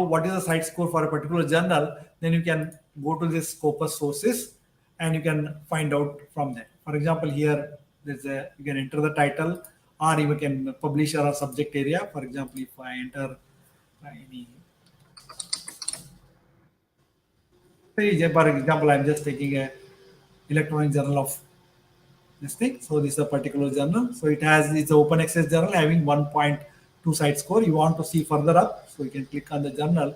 what is the site score for a particular journal, then you can go to this Scopus sources and you can find out from there. For example, here you can enter the title, or you can publish or subject area. For example, if I enter any, for example, I'm just taking a electronic journal of this thing. So this is a particular journal. So it's an open access journal having 1.2 site score. You want to see further up, so you can click on the journal.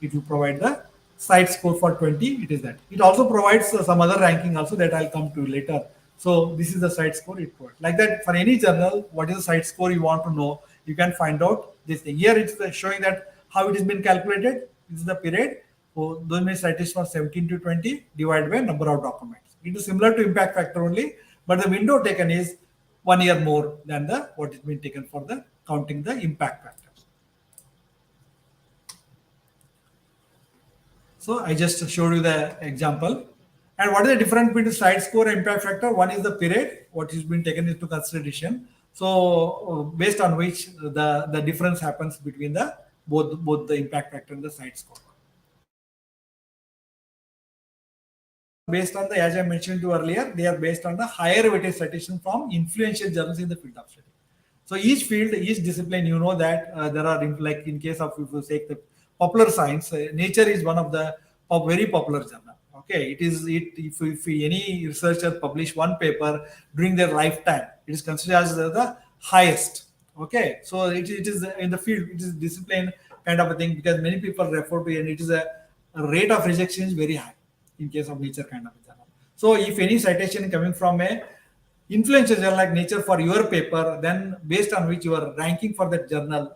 It will provide the site score for 20. It is that. It also provides some other ranking also that I'll come to later. So this is the site score it provides. Like that, for any journal, what is the site score you want to know, you can find out this thing. Here it's showing that how it has been calculated. This is the period. So those many citations from 17 to 20 divided by number of documents. It is similar to impact factor only, but the window taken is 1 year more than what is been taken for the counting the impact factor. So I just showed you the example. And what is the difference between site score and impact factor? One is the period, what has been taken into consideration. So based on which the difference happens between the both the impact factor and the site score. Based on the, as I mentioned to you earlier, they are based on the higher weightage citation from influential journals in the field of study. So each field, each discipline, you know that there are, like in case of, if you take the popular science, Nature is one of the very popular journal. Okay, if any researcher publish one paper during their lifetime, it is considered as the highest. Okay, so it is in the field, it is discipline kind of a thing, because many people refer to, and it is a rate of rejection is very high in case of Nature kind of a journal. So if any citation coming from a influential journal like Nature for your paper, then based on which your ranking for that journal,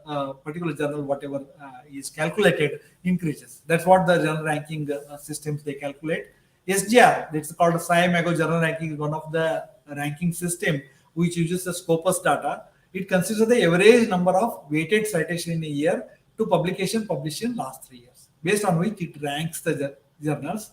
particular journal, whatever is calculated, increases. That's what the journal ranking systems they calculate. SGR, that's called SciMago Journal Ranking, is one of the ranking system which uses the Scopus data. It considers the average number of weighted citation in a year to publication published in last 3 years, based on which it ranks the journals.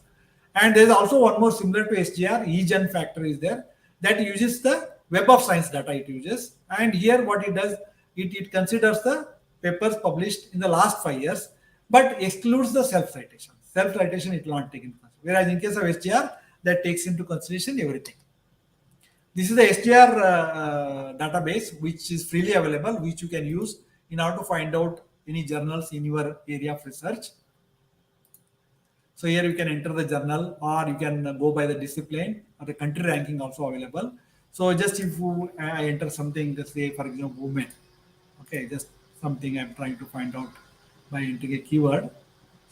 And there is also one more similar to SGR, eGen factor is there, that uses the Web of Science data it uses. And here what it does, it considers the papers published in the last 5 years, but excludes the self-citation. Self-citation it will not take into consideration. Whereas in case of SGR, that takes into consideration everything. This is the SGR database, which is freely available, which you can use in order to find out any journals in your area of research. So here you can enter the journal, or you can go by the discipline, or the country ranking also available. So just if I enter something, let's say for example women, okay, just something I'm trying to find out by entering a keyword.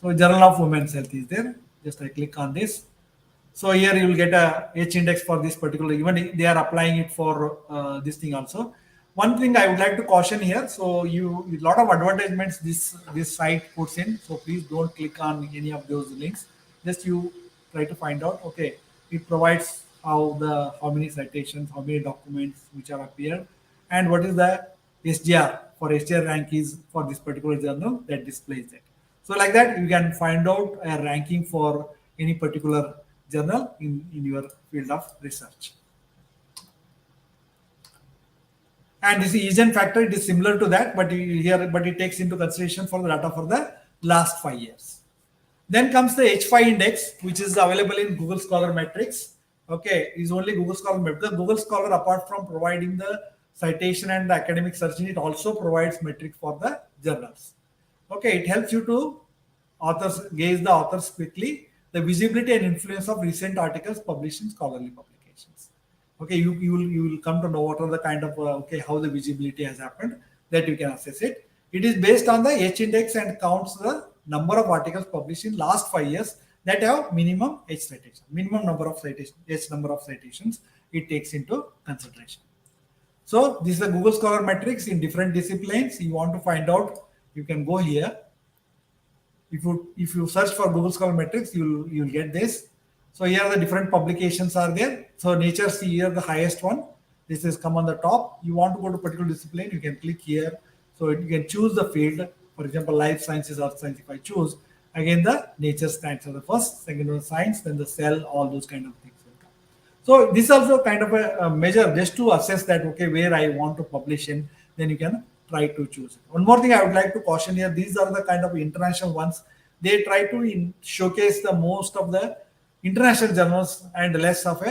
So Journal of Women's Health is there. Just I click on this. So here you will get a H index for this particular, even they are applying it for this thing also. One thing I would like to caution here, so a lot of advertisements this site puts in, so please don't click on any of those links. Just you try to find out, okay, it provides how many citations, how many documents which are appeared, and what is the SGR for SGR rank is for this particular journal that displays it. So like that, you can find out a ranking for any particular journal in your field of research. And this eGen factor, it is similar to that, but it takes into consideration for the data for the last 5 years. Then comes the H5 index, which is available in Google Scholar Metrics. Okay, is only Google Scholar Metrics. Google Scholar, apart from providing the citation and the academic search, it also provides metrics for the journals. Okay, it helps you to gauge the authors quickly, the visibility and influence of recent articles published in scholarly publications. Okay, you will come to know what are the kind of how the visibility has happened, that you can assess it. It is based on the H index and counts the number of articles published in last 5 years that have minimum H citation, minimum number of citations, H number of citations it takes into consideration. So this is the Google Scholar Metrics in different disciplines. You want to find out, you can go here. If you search for Google Scholar Metrics, you'll get this. So here the different publications are there. So Nature, see here the highest one. This is come on the top. You want to go to particular discipline, you can click here. So you can choose the field. For example, life sciences, earth science. If I choose, again the Nature stands for the first, second one science, then the cell, all those kind of things will come. So this is also kind of a measure just to assess that, okay, where I want to publish in, then you can try to choose it. One more thing I would like to caution here, these are the kind of international ones. They try to showcase the most of the international journals and less of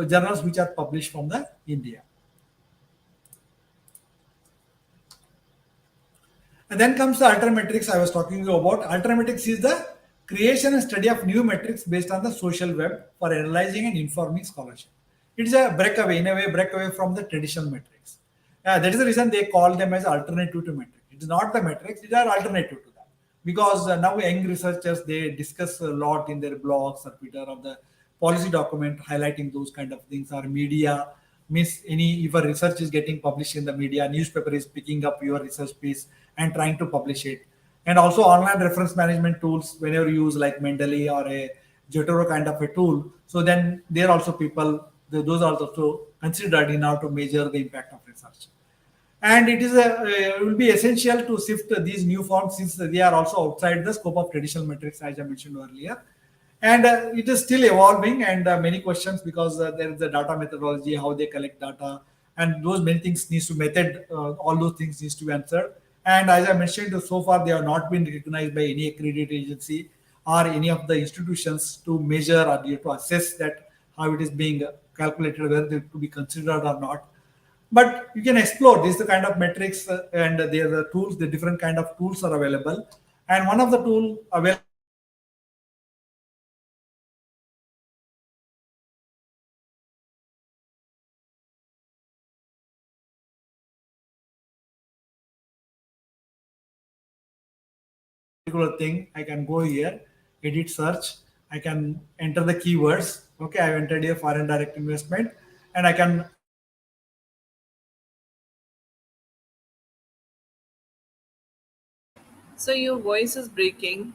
journals which are published from the India. And then comes the Ultrametrics I was talking to you about. Ultrametrics is the creation and study of new metrics based on the social web for analyzing and informing scholarship. It's a breakaway, in a way, breakaway from the traditional metrics. That is the reason they call them as alternative to metrics. It is not the metrics, it is alternative to that. Because now young researchers, they discuss a lot in their blogs or Twitter of the policy document highlighting those kind of things, or media means if a research is getting published in the media, newspaper is picking up your research piece and trying to publish it. And also online reference management tools, whenever you use like Mendeley or a Jotaro kind of a tool. So then there are also people, those are also considered in order to measure the impact of research. And it will be essential to sift these new forms since they are also outside the scope of traditional metrics, as I mentioned earlier. And it is still evolving, and many questions, because there is the data methodology, how they collect data, and those many things needs to all those things needs to be answered. And as I mentioned, so far they have not been recognized by any accredited agency or any of the institutions to measure or to assess that how it is being calculated, whether they to be considered or not. But you can explore this the kind of metrics, and there are the tools, the different kind of tools are available. And one of the tool available particular thing, I can go here, edit search, I can enter the keywords. Okay, I've entered here foreign direct investment, and I can So your voice is breaking.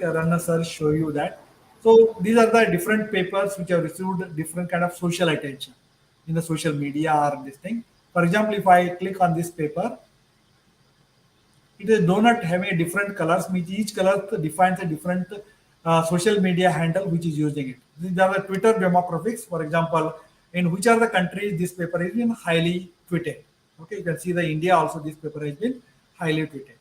run a search, show you that. So these are the different papers which have received different kind of social attention in the social media or this thing. For example, if I click on this paper, it is donut having a different colors, which each color defines a different social media handle which is using it. These are the Twitter demographics. For example, in which are the countries this paper has been highly tweeted. Okay, you can see the India also this paper has been highly tweeted.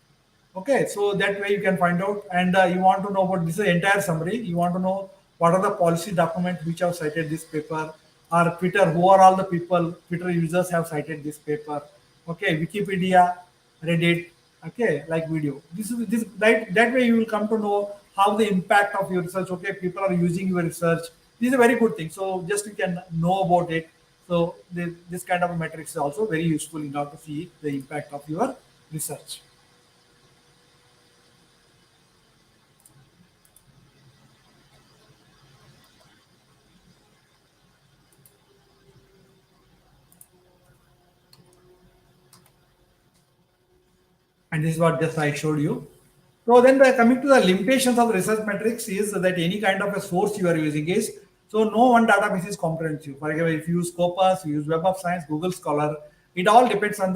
Okay, so that way you can find out, and you want to know about this is the entire summary. You want to know what are the policy documents which have cited this paper, or Twitter, who are all the people, Twitter users have cited this paper. Okay, Wikipedia, Reddit, okay, like video. This that way you will come to know how the impact of your research. Okay, people are using your research. This is a very good thing. So just you can know about it. So this kind of metrics is also very useful in order to see the impact of your research. And this is what just I showed you. So then coming to the limitations of research metrics is that any kind of a source you are using is, so no one database is comprehensive. For example, if you use Scopus, you use Web of Science, Google Scholar, it all depends on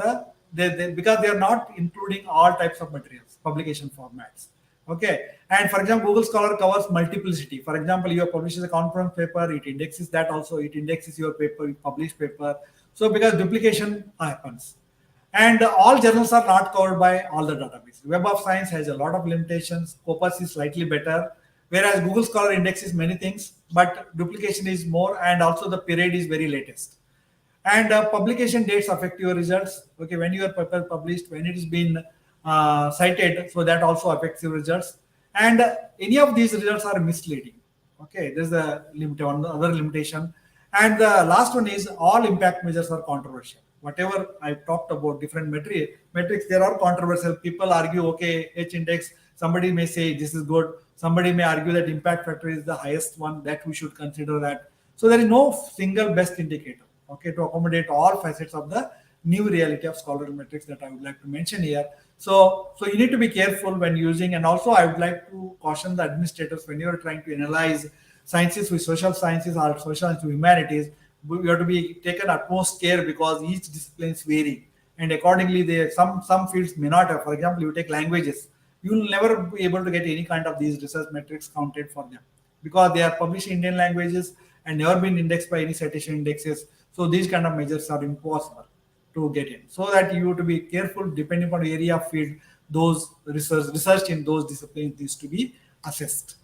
because they are not including all types of materials, publication formats. Okay. And for example, Google Scholar covers multiplicity. For example, you publishes a conference paper, it indexes that also, it indexes your paper, you publish paper. So because duplication happens. And all journals are not covered by all the databases. Web of Science has a lot of limitations. Scopus is slightly better, whereas Google Scholar indexes many things, but duplication is more, and also the period is very latest. And publication dates affect your results. Okay, when your paper published, when it is been cited, so that also affects your results. And any of these results are misleading. Okay, there's a limit on the other limitation. And the last one is all impact measures are controversial. Whatever I've talked about different metrics, there are controversial. People argue, okay, H index, somebody may say this is good. Somebody may argue that impact factor is the highest one, that we should consider that. So there is no single best indicator, okay, to accommodate all facets of the new reality of scholarly metrics that I would like to mention here. So you need to be careful when using, and also I would like to caution the administrators when you are trying to analyze sciences with social sciences or social science with humanities, you have to be taken utmost care because each disciplines vary, and accordingly they some fields may not have. For example, you take languages, you will never be able to get any kind of these research metrics counted for them because they are published in Indian languages and never been indexed by any citation indexes. So these kind of measures are impossible to get in. So that you have to be careful depending on the area of field, those research in those disciplines needs to be assessed.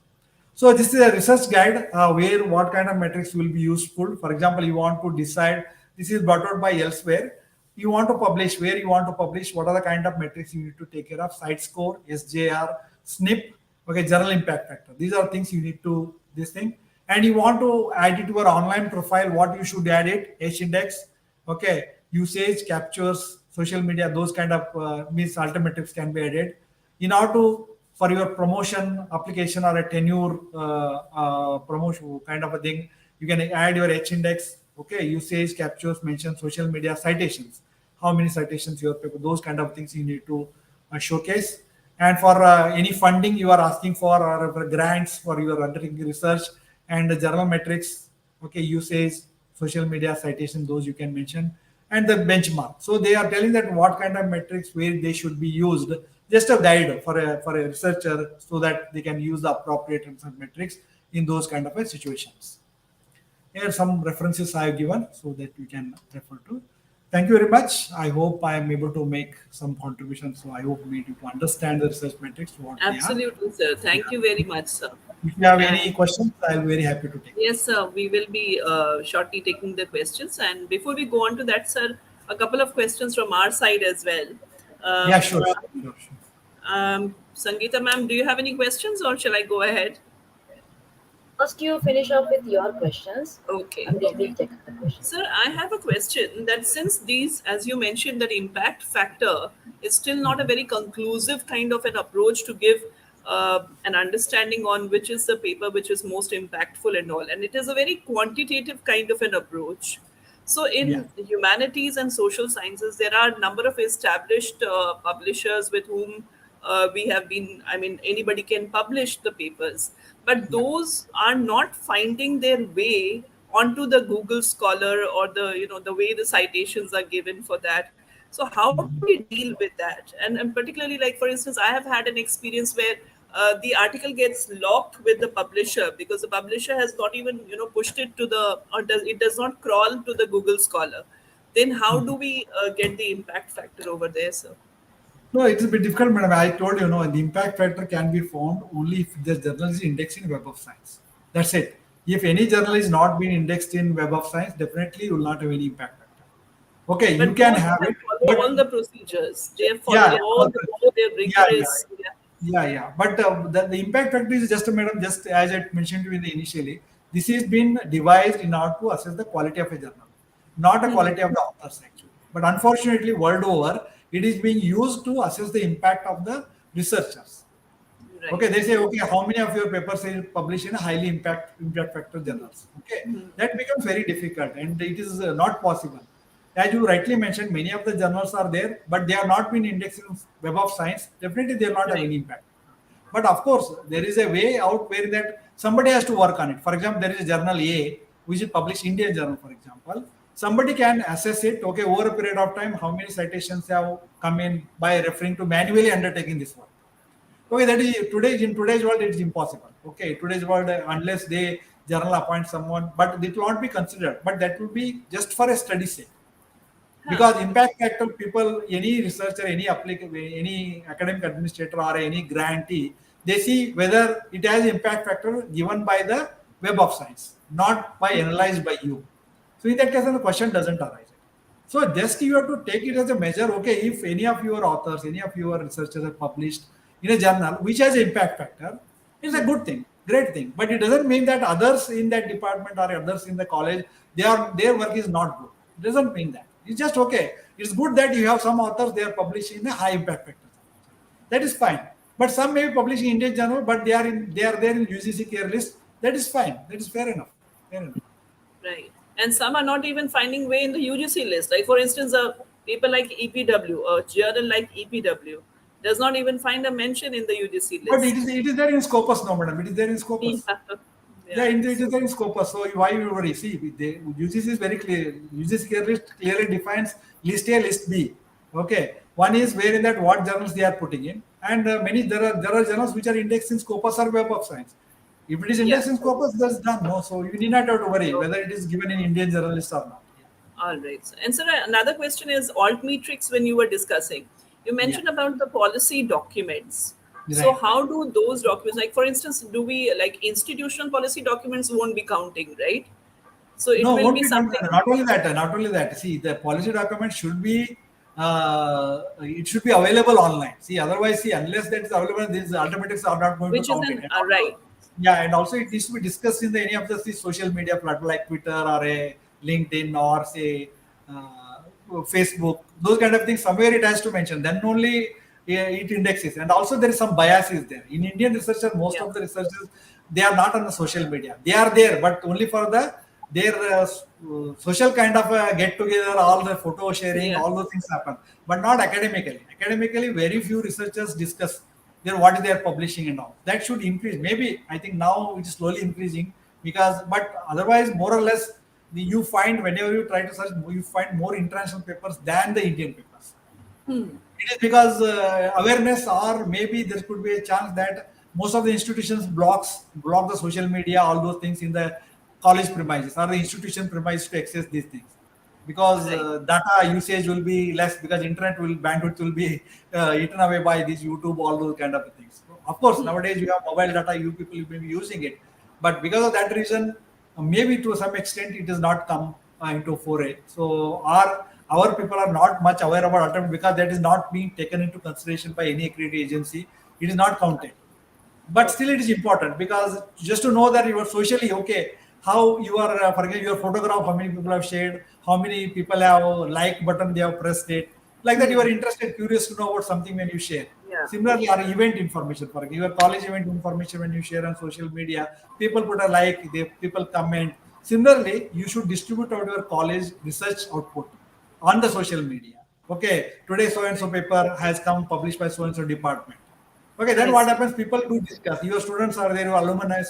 So this is a research guide where what kind of metrics will be useful. For example, you want to decide, this is brought out by elsewhere. You want to publish, where you want to publish, what are the kind of metrics you need to take care of, site score, SJR, SNP, okay, journal impact factor. These are things you need to, this thing. And you want to add it to your online profile, what you should add it, H index, okay, usage, captures, social media, those kind of means alternatives can be added. In order to, for your promotion application or a tenure promotion kind of a thing, you can add your H index, okay, usage, captures, mention, social media, citations, how many citations your paper, those kind of things you need to showcase. And for any funding you are asking for, or for grants for your undertaking research, and the journal metrics, okay, usage, social media, citation, those you can mention, and the benchmark. So they are telling that what kind of metrics where they should be used, just a guide for a researcher so that they can use the appropriate research metrics in those kind of situations. Here are some references I have given so that you can refer to. Thank you very much. I hope I am able to make some contribution. So I hope made you to understand the research metrics, what they are. Absolutely, sir. Thank Yeah. you very much, sir. If you have And any questions, I'll be very happy to take. yes, sir, we will be shortly taking the questions. And before we go on to that, sir, a couple of questions from our side as well. Yeah, sure, sure. Sangeeta ma'am, do you have any questions or shall I go ahead? First, you finish up with your questions, Okay, and then okay. we'll take the questions. Sir, I have a question that since these, as you mentioned, that impact factor is still not a very conclusive kind of an approach to give an understanding on which is the paper which is most impactful and all, and it is a very quantitative kind of an approach. So, Yeah. in humanities and social sciences, there are a number of established publishers with whom we have been. I mean, anybody can publish the papers, but those are not finding their way onto the Google Scholar or the way the citations are given for that. So how do we deal with that? And particularly, like for instance, I have had an experience where the article gets locked with the publisher because the publisher has not even pushed it to the or does not crawl to the Google Scholar. Then how do we get the impact factor over there, sir? No, it's a bit difficult, madam. I told you, the impact factor can be found only if the journal is indexed in Web of Science. That's it. If any journal is not being indexed in Web of Science, definitely you will not have any impact factor. Okay, you But can those have have it, follow but all the procedures. They have yeah, followed all the their yeah, rigorous. Yeah. yeah. But the impact factor is just, madam, just as I mentioned to you in the initially, this has been devised in order to assess the quality of a journal, not the quality of the authors actually. But unfortunately, world over, it is being used to assess the impact of the researchers. Right. Okay, they say, okay, how many of your papers are published in a highly impact factor journals? Okay, that becomes very difficult, and it is not possible. As you rightly mentioned, many of the journals are there, but they are not been indexed in Web of Science. Definitely, they will not have Right. any impact. But of course, there is a way out where that somebody has to work on it. For example, there is a journal A, which is published Indian journal, for example. Somebody can assess it, okay, over a period of time, how many citations have come in by referring to manually undertaking this work. Okay, that is in today's world, it's impossible. Okay, today's world, unless they journal appoint someone, but it will not be considered. But that will be just for a study sake. Because impact factor people, any researcher, any academic administrator or any grantee, they see whether it has impact factor given by the Web of Science, not by analyzed by you. So in that case, the question doesn't arise. So just you have to take it as a measure. Okay, if any of your authors, any of your researchers have published in a journal which has impact factor, it's a good thing, great thing. But it doesn't mean that others in that department or others in the college, their work is not good. It doesn't mean that. It's just okay. It's good that you have some authors they are publishing a high impact factor. That is fine. But some may be publishing in Indian journal, but they are there in UGC care list. That is fine. That is fair enough. Fair enough. Right. And some are not even finding way in the UGC list. Like for instance, a paper like EPW, a journal like EPW, does not even find a mention in the UGC But list. it is there in Scopus, no, madam. It is there in Scopus. Yeah. Yeah, it is there in Scopus. So why you worry? See, UGC is very clear. UGC care list clearly defines list A, list B. Okay, one is where in that what journals they are putting in, and many there are journals which are indexed in Scopus or Web of Science. If it is indexed in Scopus, that's done. No, so you need not have to worry whether it is given in Indian journalist or not. All right. And sir, another question is altmetrics when you were discussing. You mentioned about the policy documents. So Right. how do those documents, like for instance, do we like institutional policy documents won't be counting, right? So it No, will won't be be done. something. Not only that. Not only that. See, the policy document should be. It should be available online. See, otherwise, see, unless that is available, these alternatives are not going to Which is count an it. And right. yeah, and also it needs to be discussed in any of the social media platforms like Twitter or a LinkedIn or say Facebook. Those kind of things. Somewhere it has to mention. Then only it indexes. And also there is some biases there. In Indian researchers, most Yeah. of the researchers they are not on the social media. They are there, but only for their social kind of get together, all the photo sharing, Yeah. all those things happen, but not academically. Academically, very few researchers discuss what they are publishing and all. That should increase. Maybe I think now it is slowly increasing because, but otherwise, more or less, you find whenever you try to search, you find more international papers than the Indian papers. It is because awareness, or maybe there could be a chance that most of the institutions block the social media, all those things in the college premises or the institution premises to access these things. because Right. data usage will be less because internet will bandwidth will be eaten away by these YouTube, all those kind of things. Of course, nowadays you have mobile data, you people will be using it, but because of that reason, maybe to some extent it has not come into foray. So our people are not much aware about alternative because that is not being taken into consideration by any accredited agency. It is not counted, but still it is important because just to know that you are socially okay, how you are, for example, your photograph, how many people have shared, how many people have like button they have pressed it, like that you are interested, curious to know about something when you share. Yeah. Similarly, our event information, for example, your college event information when you share on social media, people put a like, people comment. Similarly, you should distribute out your college research output on the social media. Okay, today so and so paper has come published by so and so department. Okay, then I what see. happens? People do discuss. Your students are there, your alumni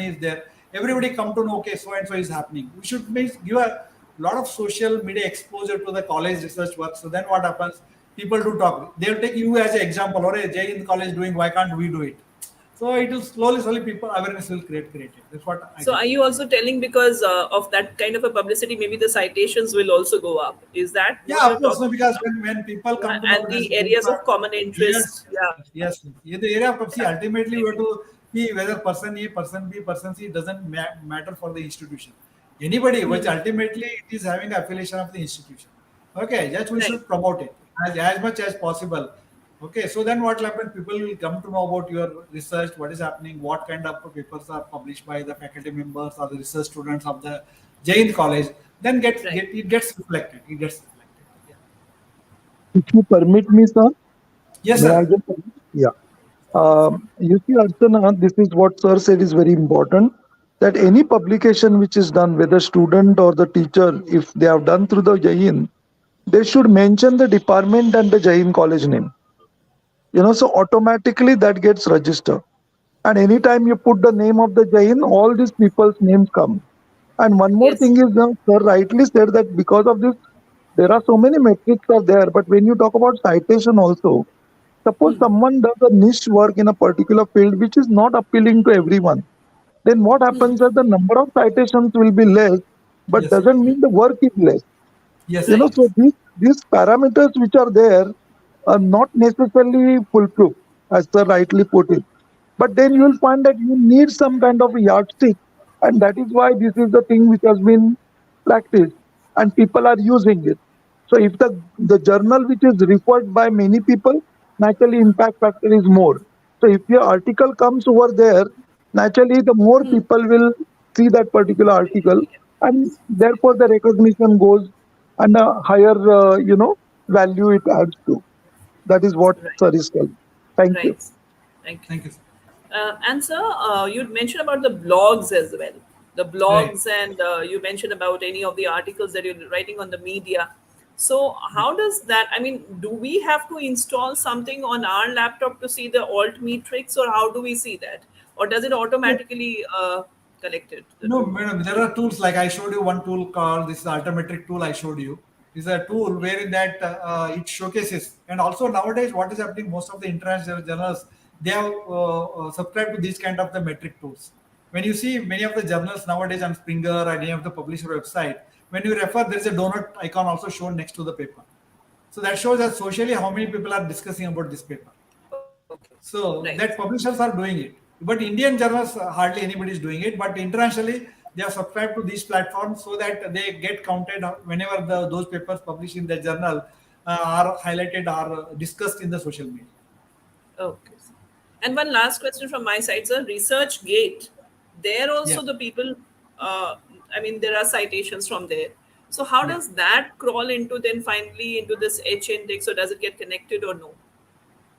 is there. Everybody come to know, okay, so and so is happening. We should give a lot of social media exposure to the college research work. So then what happens? People do talk. They'll take you as an example, or a Jay in college doing, why can't we do it? So it will slowly people awareness will create it. That's what I So can are say. you also telling because of that kind of a publicity, maybe the citations will also go up? Is that what Yeah, you're of course. talking No, because about? when people come to And know this, the areas of common interest, yes, yeah, yes. In the area of see, yeah, ultimately, we have maybe. to see whether person A, person B, person C doesn't matter for the institution. Anybody, which ultimately it is having affiliation of the institution. Okay, just we Right. should promote it as much as possible. Okay, so then what will happen? People will come to know about your research, what is happening, what kind of papers are published by the faculty members or the research students of the Jain College. Then Right. it gets reflected. It gets reflected. Yeah. If you permit me, sir, Yes, may I sir. just? Yeah. You see, Archana, this is what sir said is very important. That any publication which is done, whether student or the teacher, if they have done through the Jain, they should mention the department and the Jain college name. So automatically that gets registered. And anytime you put the name of the Jain, all these people's names come. And one more Yes. thing is, sir rightly said that because of this, there are so many metrics are there. But when you talk about citation also, suppose someone does a niche work in a particular field which is not appealing to everyone, then what happens is the number of citations will be less, but Yes. doesn't mean the work is less. Yes. Right. So these parameters which are there are not necessarily foolproof, as sir rightly put it. But then you will find that you need some kind of a yardstick, and that is why this is the thing which has been practiced, and people are using it. So if the journal which is referred by many people, naturally impact factor is more. So if your article comes over there, naturally the more people will see that particular article, and therefore the recognition goes and a higher value it adds to. That is what Right. sir is telling. Thank you. Right. Thank you. Thank you, sir. And sir, you'd mentioned about the blogs as well. The Right. blogs, and you mentioned about any of the articles that you're writing on the media. So, how does that? I mean, do we have to install something on our laptop to see the alt metrics, or how do we see that, or does it automatically collect it? The No, tool. madam, there are tools like I showed you one tool called this Altimetric tool I showed you. Is a tool wherein that it showcases. And also nowadays, what is happening, most of the international journals, they have subscribed to these kind of the metric tools. When you see many of the journals nowadays on Springer or any of the publisher website, when you refer, there is a donut icon also shown next to the paper. So that shows that socially how many people are discussing about this paper. Okay. So Right. that publishers are doing it. But Indian journals, hardly anybody is doing it. But internationally, they are subscribed to these platforms so that they get counted whenever those papers published in the journal are highlighted or discussed in the social media. Okay. And one last question from my side, sir. Research Gate. There Yeah. also the people, uh, I mean, there are citations from there. So how Yeah. does that crawl into then finally into this H index, or does it get connected or no?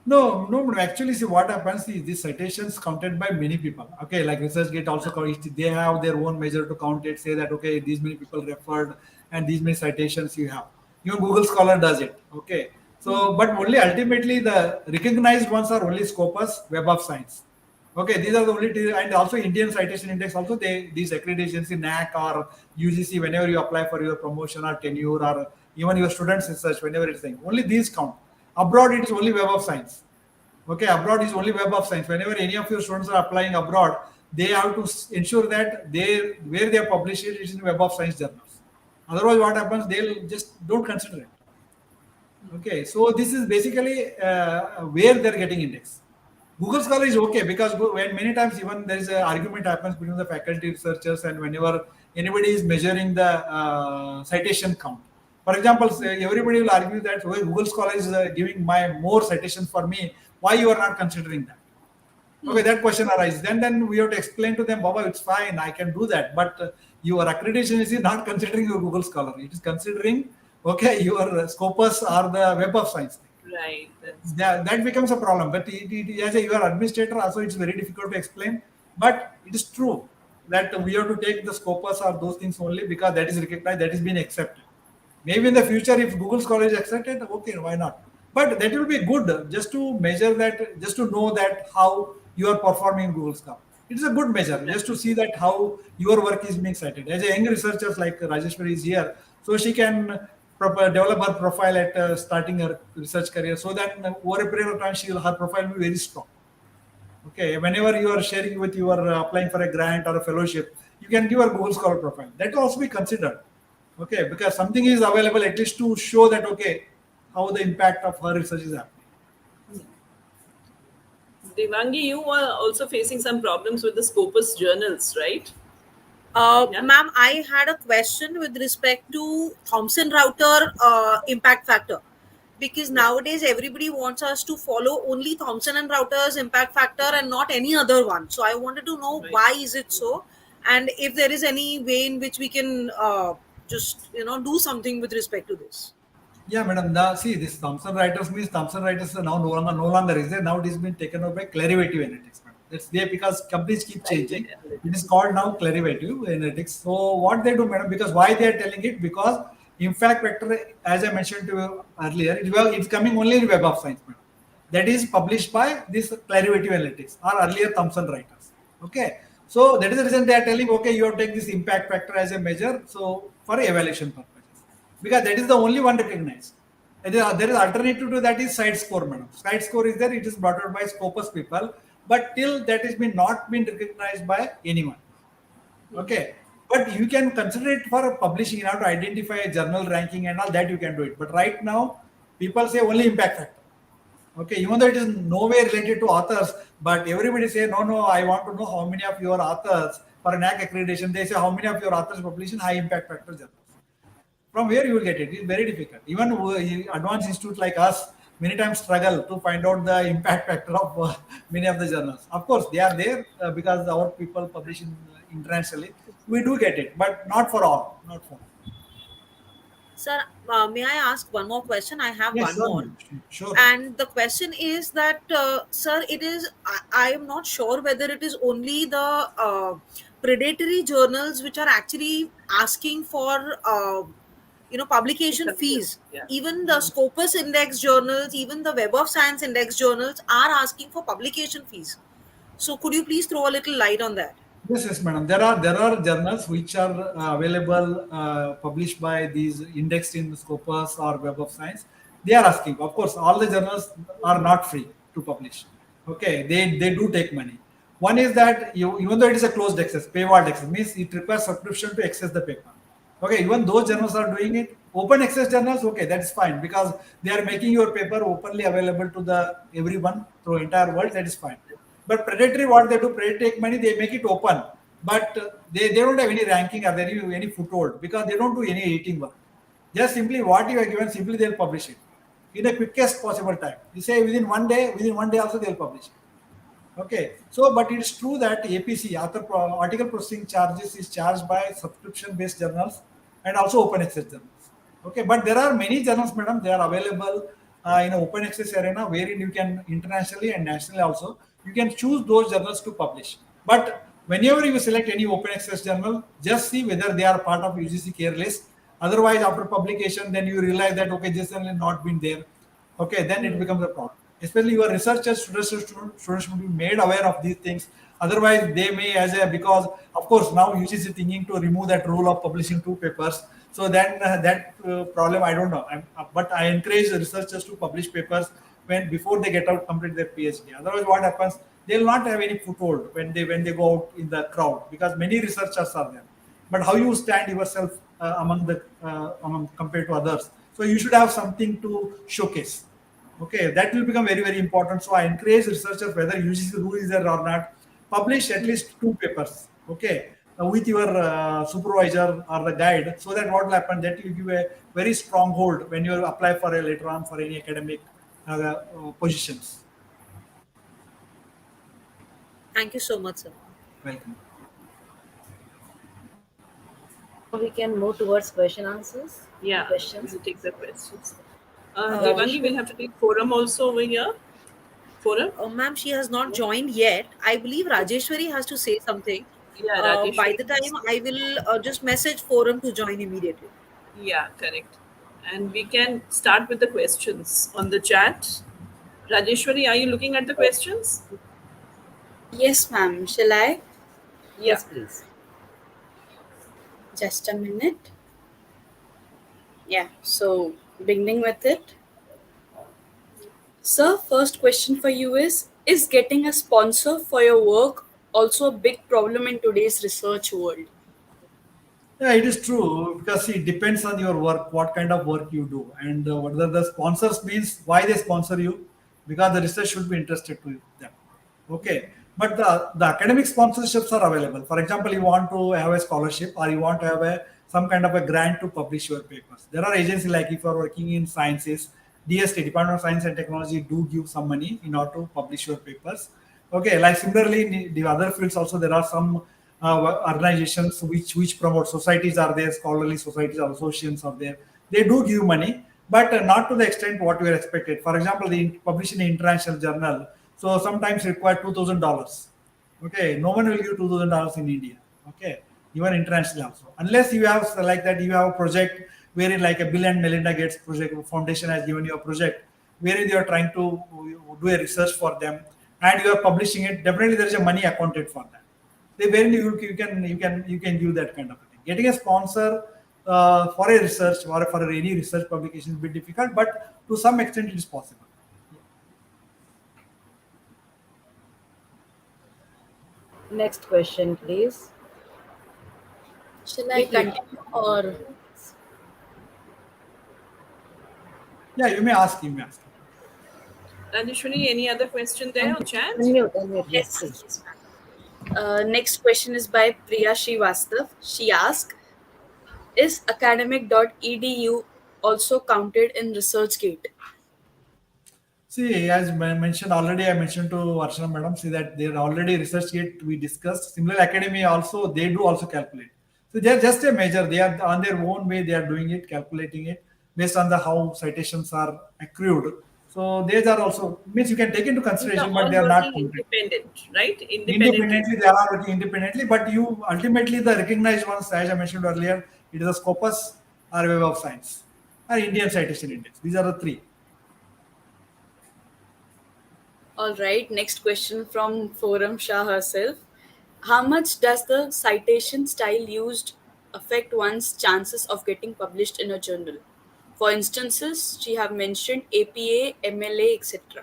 No. Actually, see what happens is these citations counted by many people. Okay, like ResearchGate also they have their own measure to count it. Say that okay, these many people referred and these many citations you have. Even Google Scholar does it. Okay, so but only ultimately the recognized ones are only Scopus, Web of Science. Okay, these are the only two, and also Indian Citation Index. Also, these accreditations in NAC or UGC. Whenever you apply for your promotion or tenure or even your students research, whenever it's saying only these count. Abroad, it is only Web of Science. Okay, abroad is only Web of Science. Whenever any of your students are applying abroad, they have to ensure that they where they are published it is in Web of Science journals. Otherwise, what happens? They'll just don't consider it. Okay, so this is basically where they're getting index. Google Scholar is okay because when many times even there is an argument happens between the faculty researchers and whenever anybody is measuring the citation count. For example, say everybody will argue that well, Google Scholar is giving my more citations for me. Why you are not considering that? Okay, that question arises. Then we have to explain to them, Baba, it's fine, I can do that. But your accreditation is not considering your Google Scholar. It is considering, okay, your Scopus or the Web of Science. Right. That's That becomes a problem. But as a your administrator, also it's very difficult to explain. But it is true that we have to take the Scopus or those things only because that is recognized, that is being accepted. Maybe in the future, if Google Scholar is accepted, okay, why not? But that will be good just to measure that, just to know that how you are performing in Google Scholar. It is a good measure just to see that how your work is being cited. As a young researcher like Rajeshwari is here, so she can develop her profile at starting her research career, so that over a period of time, her profile will be very strong. Okay, whenever you are sharing with you are applying for a grant or a fellowship, you can give a Google Scholar profile. That will also be considered. Okay, because something is available at least to show that okay, how the impact of her research is happening. Devangi, you are also facing some problems with the Scopus journals, right? Yeah. Ma'am, I had a question with respect to Thomson router impact factor. Because nowadays everybody wants us to follow only Thomson and Reuters impact factor and not any other one. So I wanted to know Right. why is it so, and if there is any way in which we can just do something with respect to this. Yeah, madam. Now, see, this Thomson Reuters means Thomson Reuters are now no longer is there. Now it is being taken over by Clarivative Analytics. Madam. That's there because companies keep changing. It is called now Clarivative Analytics. So what they do, madam, because why they are telling it? Because impact vector, as I mentioned to you earlier, it's coming only in Web of Science, madam. That is published by this Clarivative Analytics or earlier Thomson Reuters. Okay. So that is the reason they are telling, okay, you have to take this impact factor as a measure. So for evaluation purposes because that is the only one recognized. And there is alternative to that is side score, madam. Side score is there; it is brought out by Scopus people, but till that has been not been recognized by anyone. Okay, but you can consider it for publishing. You have to identify a journal ranking and all that you can do it. But right now, people say only impact factor. Okay, even though it is no way related to authors, but everybody say no. I want to know how many of your authors for an NAC accreditation. They say how many of your authors publish in high impact factor journals. From where you will get it? It's very difficult. Even advanced institute like us many times struggle to find out the impact factor of many of the journals. Of course, they are there because our people publish internationally. We do get it, but not for all. Not for all. Sir, may I ask one more question? I have Yes, one more. sure. And the question is that, sir, it is, I am not sure whether it is only the predatory journals which are actually asking for, publication fees. Yeah. Even the Scopus index journals, even the Web of Science index journals are asking for publication fees. So could you please throw a little light on that? Yes, madam. There are journals which are available, published by these indexed in Scopus or Web of Science. They are asking. Of course, all the journals are not free to publish. Okay, they do take money. One is that even though it is a closed access, paywall access means it requires subscription to access the paper. Okay, even those journals are doing it. Open access journals, okay, that's fine because they are making your paper openly available to the everyone through entire world. That is fine. But predatory, what they do, predatory take money, they make it open, but they don't have any ranking or any foothold because they don't do any editing work. Just simply what you are given, simply they'll publish it in the quickest possible time. You say within one day also they'll publish it. Okay, so but it's true that APC, article processing charges, is charged by subscription-based journals and also open access journals. Okay, but there are many journals, madam. They are available in an open access arena wherein you can internationally and nationally also you can choose those journals to publish. But whenever you select any open access journal, just see whether they are part of UGC care list. Otherwise, after publication, then you realize that okay, this journal has not been there. Okay, then it becomes a problem. Especially your researchers, students should be made aware of these things. Otherwise, they may because of course now UGC thinking to remove that rule of publishing 2 papers. So then that problem I don't know. But I encourage the researchers to publish papers before they get out complete their PhD. Otherwise, what happens? They'll not have any foothold when they go out in the crowd because many researchers are there. But how you stand yourself among compared to others. So you should have something to showcase. Okay, that will become very very important. So I encourage researchers, whether UGC rule is there or not, publish at least 2 papers. Okay, with your supervisor or the guide, so that what will happen, that will give a very strong hold when you apply for a later on for any academic positions. Thank you so much, sir. Welcome. Now we can move towards question answers. Yeah, Questions. we'll take the questions. Uh, Devangi, we'll have to take forum also over here. Forum? Ma'am, she has not joined yet. I believe Rajeshwari has to say something. Yeah, By Rajeshwari. the time I will just message forum to join immediately. Yeah, correct. And we can start with the questions on the chat. Rajeshwari, are you looking at the questions? Yes, ma'am. Shall I? Yes, please. Just a minute. Yeah, so beginning with it. Sir, first question for you is getting a sponsor for your work also a big problem in today's research world? Yeah, it is true because see, it depends on your work, what kind of work you do, and whether the sponsors means why they sponsor you, because the research should be interested to them. Okay, but the academic sponsorships are available. For example, you want to have a scholarship or you want to have a some kind of a grant to publish your papers. There are agencies like if you are working in sciences, DST, Department of Science and Technology, do give some money in order to publish your papers. Okay, like similarly in the other fields also there are some organizations which promote, societies are there, scholarly societies or associations are there. They do give money, but not to the extent what we are expected. For example, the publish in an international journal, so sometimes require $2,000. Okay, no one will give $2,000 in India. Okay, even internationally also, unless you have like that, you have a project wherein like a Bill and Melinda Gates project foundation has given you a project wherein you are trying to do a research for them and you are publishing it. Definitely, there is a money accounted for that. Wherein you can give that kind of a thing. Getting a sponsor for a research or for any research publication is a bit difficult, but to some extent it is possible. Next question, please. Shall I continue or Yeah, you may ask. You may ask. Rajeshwari, any other question there on chat? Unmute, unmute. Yes, yes, please. yes, ma'am. Next question is by Priya Srivastav. She asked, is academic.edu also counted in ResearchGate? See, as mentioned already, I mentioned to Archana madam, see that there already research gate we discussed. Similar academy also, they do also calculate. So they are just a measure. They are on their own way. They are doing it, calculating it based on the how citations are accrued. So these are also means you can take into These are consideration, all but they are not working counted. independent, right? Independently, they are working independently. But you ultimately the recognized ones, as I mentioned earlier, it is a Scopus or Web of Science or Indian Citation Index. These are the three. All right, next question from Forum Shah herself. How much does the citation style used affect one's chances of getting published in a journal? For instances, she have mentioned APA, MLA, etc.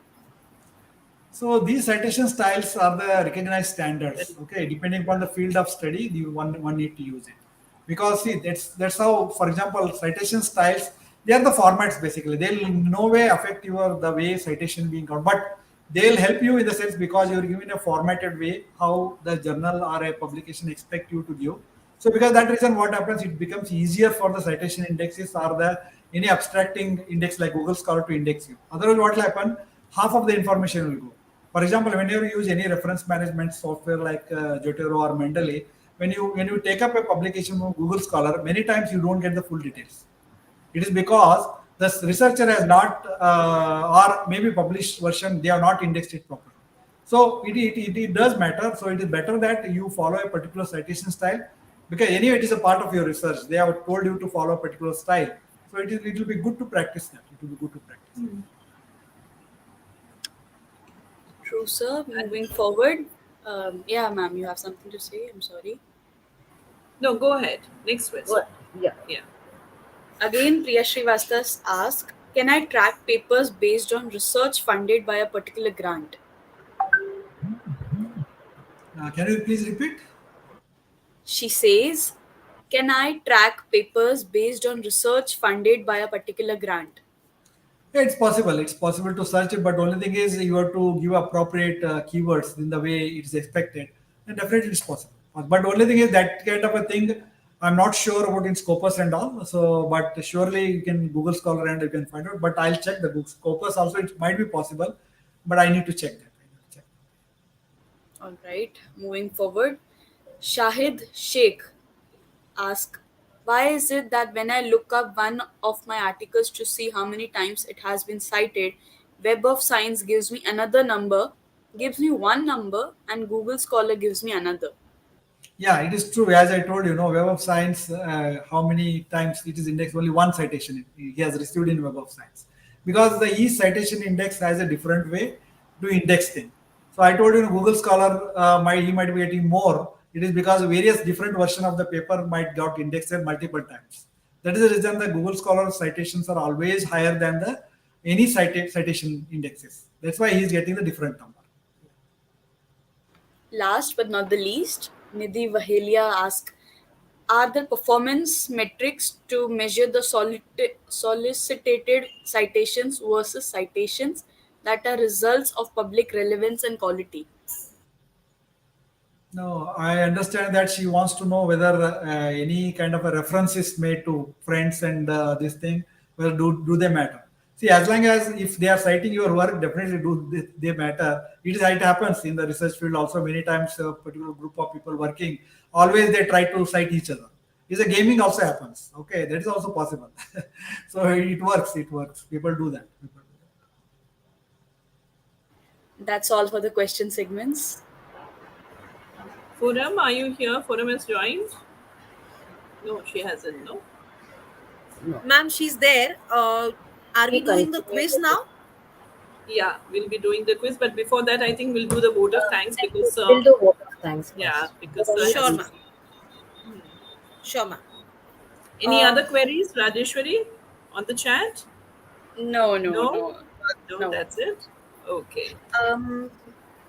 So these citation styles are the recognized standards. Okay, depending upon the field of study, you one need to use it. Because see, that's how, for example, citation styles, they are the formats basically. They'll in no way affect your the way citation being counted, but they'll help you in the sense because you're given a formatted way how the journal or a publication expect you to give. So because that reason, what happens, it becomes easier for the citation indexes or the any abstracting index like Google Scholar to index you. Otherwise, what will happen? Half of the information will go. For example, whenever you use any reference management software like Jotero or Mendeley, when you take up a publication from Google Scholar, many times you don't get the full details. It is because the researcher has not, or maybe published version, they have not indexed it properly. So it does matter. So it is better that you follow a particular citation style because anyway it is a part of your research. They have told you to follow a particular style. So it will be good to practice that. It will be good to practice. True, sir. Moving forward. Yeah, ma'am, you have something to say? I'm sorry. No, go ahead. Next question. What? Yeah. Yeah. Again, Priya Srivastava asked, can I track papers based on research funded by a particular grant? Can you please repeat? She says, Can I track papers based on research funded by a particular grant? Yeah, it's possible. It's possible to search it, but only thing is you have to give appropriate keywords in the way it's expected, and definitely it's possible. But only thing is that kind of a thing. I'm not sure about in Scopus and all. So, but surely you can Google Scholar and you can find out. But I'll check the book. Scopus also it might be possible, but I need to check that. I need to check. All right, moving forward. Shahid Sheikh ask, why is it that when I look up one of my articles to see how many times it has been cited, Web of Science gives me another number, gives me one number, and Google Scholar gives me another? Yeah, it is true. As I told you, Web of Science, how many times it is indexed? Only one citation he has received in Web of Science. Because the each citation index has a different way to index things. So I told you, Google Scholar, he might be getting more. It is because various different version of the paper might got indexed multiple times. That is the reason the Google Scholar citations are always higher than the any citation indexes. That's why he is getting the different number. Last but not the least, Nidhi Vahelia asks, are there performance metrics to measure the solicited citations versus citations that are results of public relevance and quality? No, I understand that she wants to know whether any kind of a reference is made to friends and this thing, whether do they matter? See, as long as if they are citing your work, definitely they matter. It happens in the research field also many times. A particular group of people working, always they try to cite each other. Is a gaming also happens. Okay, that is also possible. So it works. It works. People do that. People do that. That's all for the question segments. Forum, are you here? Forum has joined. No, she hasn't. No. No. Ma'am, she's there. Are we We doing the continue. quiz now? Yeah, we'll be doing the quiz, but before that, I think we'll do the vote of thanks because We'll do vote of thanks yeah, first. because Then Sure, we'll- ma'am. Sure, ma'am. any Uh, other queries, Rajeshwari, on the chat? No, no, No? no. No, No. that's it. Okay. Um,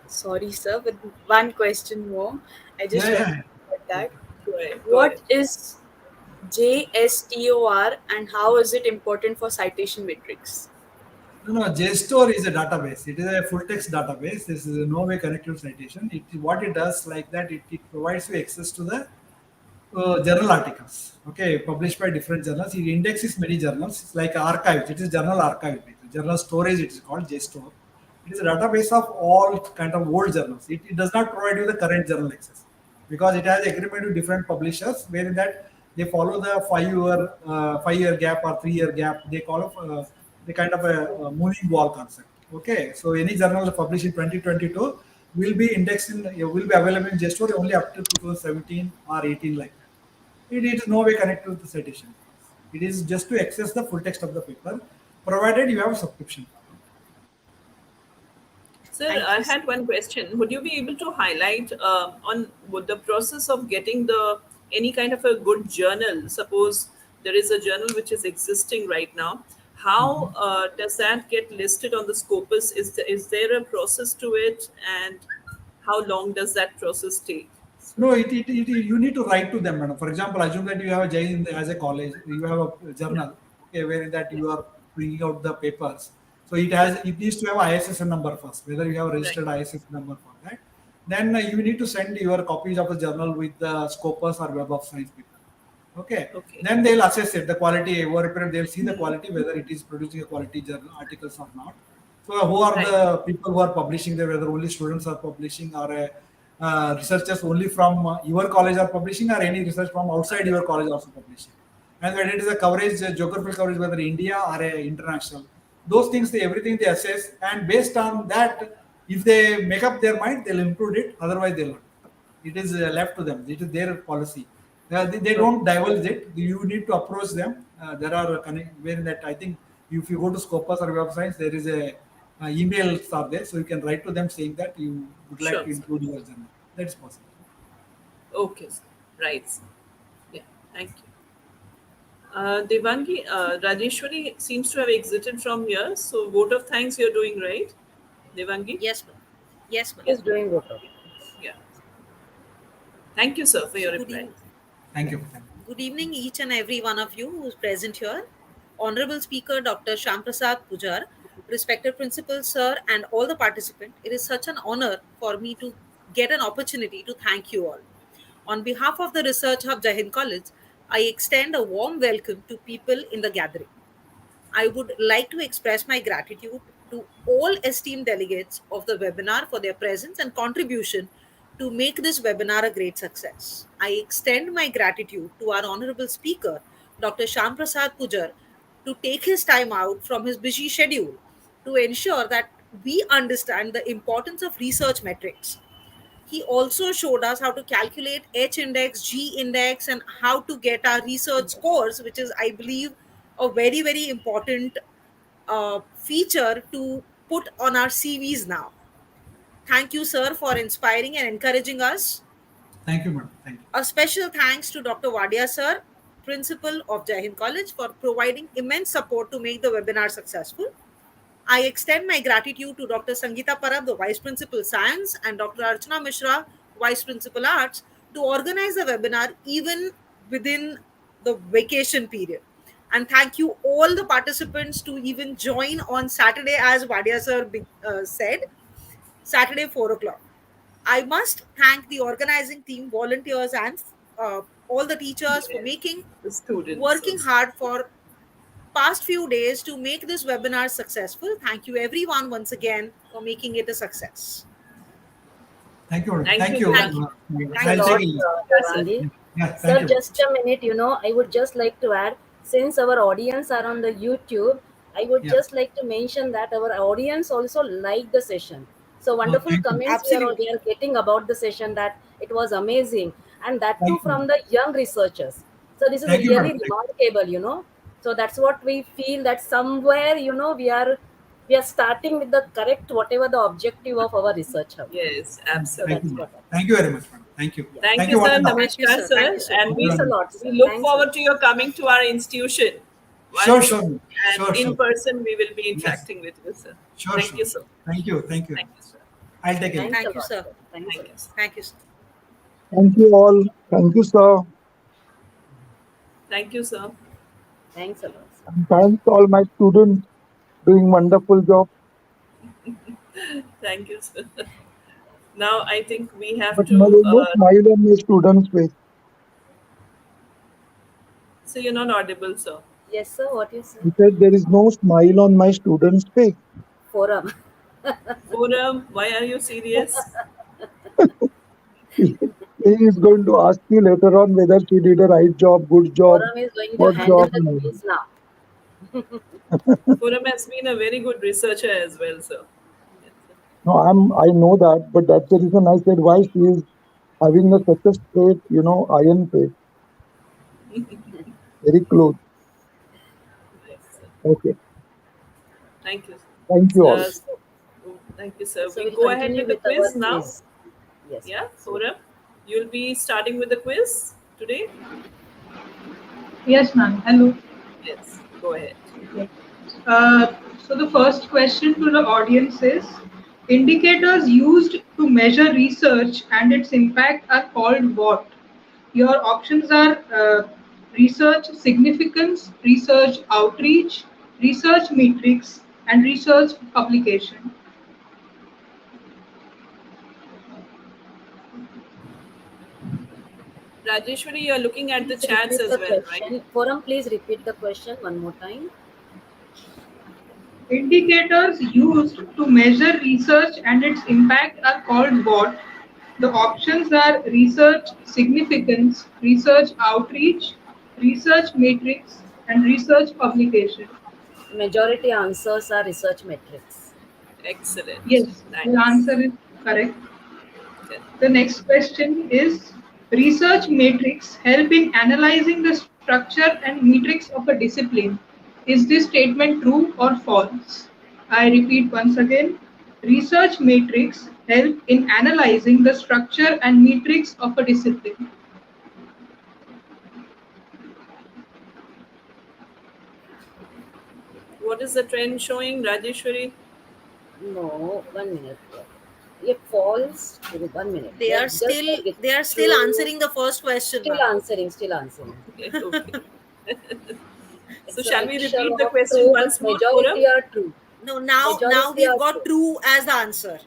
sorry, sir, but one question more. I just Yeah, want yeah. to get that. Go ahead. Go What ahead. is JSTOR and how is it important for citation metrics? No, JSTOR is a database. It is a full text database. This is a no way connected citation. What it does like that, it provides you access to the journal articles. Okay, published by different journals. It indexes many journals. It's like archives. It is journal archive. Journal storage. It is called JSTOR. It is a database of all kind of old journals. It does not provide you the current journal access because it has agreement with different publishers wherein that they follow the 5 year gap or 3 year gap. They call it the kind of a moving wall concept. Okay, so any journal published in 2022 will be indexed in will be available in JSTOR only up to 2017 or 18 like that. It is no way connected to the citation. It is just to access the full text of the paper, provided you have a subscription. Sir, Thank I you, had one question. Would you be able to highlight on what the process of getting the any kind of a good journal? Suppose there is a journal which is existing right now. How does that get listed on the Scopus? Is there a process to it, and how long does that process take? No, you need to write to them, madam. For example, assume that you have a Jain as a college, you have a journal, okay, where that you are bringing out the papers. So it needs to have ISSN number first, whether you have a Right. registered ISSN number for that. Then you need to send your copies of the journal with the Scopus or Web of Science paper. Okay. Okay. Then they'll assess it, the quality, over a period, they'll see the quality, whether it is producing a quality journal articles or not. So who are Right. the people who are publishing there, whether only students are publishing or researchers only from your college are publishing or any research from outside your college also publishing. And when it is a coverage, geographical coverage, whether India or international, those things, everything they assess, and based on that, if they make up their mind, they'll include it. Otherwise, they'll not. It is left to them. It is their policy. They don't divulge it. You need to approach them. There are where that I think if you go to Scopus or Web of Science, there is a emails are there, so you can write to them saying that you would like Sure, to sir. include your journal. That is possible. Okay, sir. Right. Sir. Yeah. Thank you. Devangi, Rajeshwari seems to have exited from here. So vote of thanks you're doing, right? Devangi? Yes, ma'am. Yes, ma'am. Is doing vote of. Yeah. Thank you, sir, for your Good reply. evening. Thank you. Good evening, each and every one of you who is present here. Honorable Speaker Dr. Shamprasad Pujar, respected Principal Sir, and all the participants, it is such an honor for me to get an opportunity to thank you all. On behalf of the Research Hub Jahin College, I extend a warm welcome to people in the gathering. I would like to express my gratitude to all esteemed delegates of the webinar for their presence and contribution to make this webinar a great success. I extend my gratitude to our honorable speaker, Dr. Sham Prasad Pujar, to take his time out from his busy schedule to ensure that we understand the importance of research metrics. He also showed us how to calculate H index, G index, and how to get our research scores, which is, I believe, a very, very important feature to put on our CVs now. Thank you, sir, for inspiring and encouraging us. Thank you, madam. Thank you. A special thanks to Dr. Wadia, sir, principal of Jai Hind College, for providing immense support to make the webinar successful. I extend my gratitude to Dr. Sangeeta Parab, the Vice Principal Science, and Dr. Archana Mishra, Vice Principal Arts, to organize the webinar even within the vacation period. And thank you all the participants to even join on Saturday, as Wadia sir said, Saturday 4 o'clock. I must thank the organizing team, volunteers, and all the teachers for Yes, making the students working also. hard for past few days to make this webinar successful. Thank you everyone once again for making it a success. Thank you, madam. Thank Thank you you. very Thank much. you. Thanks Thank a you, I'll sir. lot, take it. Sir. Gandhi. Yeah, thank Sir, you. just a minute, I would just like to add, since our audience are on the YouTube, I would Yeah. just like to mention that our audience also liked the session. So wonderful Thank you. comments we Absolutely. are getting about the session, that it was amazing, and that too Thank you. from the young researchers. So this is Thank you, really madam. remarkable. So that's what we feel, that somewhere, we are starting with the correct, whatever the objective of our research hub. Yes, So Thank you, that's absolutely. madam. what Thank you very much, madam. Thank you. yeah. Thank Thank you, you, sir. Vandana. Thank you, Namaskar, sir. Thank sir. you, sir. And Thank you we very Thanks a much. lot, sir. we look Thanks a lot. forward to your coming to our institution. Sure, Once sure. and Sure, in sure. person, we will be Yes. interacting with you, sir. Sure, Thank sure. you so much. Thank you. Thank you. Thank you, sir. I'll take it. Thanks a Thank you, lot, sir. sir. Thanks a Thank you, lot. sir. Thank you, sir. Thank you all. Thank you, sir. Thank you, sir. Thanks a lot, sir. And thanks all my students doing wonderful job. Thank you, sir. Now I think we have But there to. is no smile on my students' face. So you're not audible, sir. Yes, sir. What you say? I said there is no smile on my students' face. Forum. Forum, why are you serious? He is going to ask you later on whether she did a right job, good job, Forum is going to what handle job. the quiz now. Forum has been a very good researcher as well, sir. Yes, sir. No, I know that, but that's the reason I said why she is having a such a straight, iron face, very close. Yes, sir. Okay. Thank you. Thank you all. So, thank you, sir. So We we'll go ahead continue with the with our quiz now. quiz. Yes, Yeah, so Forum, you'll be starting with the quiz today. Yes, ma'am. Hello. Yes, go ahead. So the first question to the audience is, indicators used to measure research and its impact are called what? Your options are research significance, research outreach, research metrics, and research publication. Rajeshwari, you're looking at the please chats repeat as the well, right? question. Forum, please repeat the question one more time. Indicators used to measure research and its impact are called what? The options are research significance, research outreach, research matrix, and research publication. Majority answers are research metrics. Excellent. Yes, the Nice. answer is correct. Good. The next question is, research matrix help in analyzing the structure and metrics of a discipline. Is this statement true or false? I repeat once again. Research matrix help in analyzing the structure and metrics of a discipline. What is the trend showing, Rajeshwari? No, 1 minute. Yeah, false. 1 minute. They are Just still like it. they are still True. answering the first question, Still ma'am. answering. Still answering. Okay. Okay. So It's a shall we mixture repeat the of question true, but once more, Forum? majority are true. No, now Majority we've are got true. true as the answer.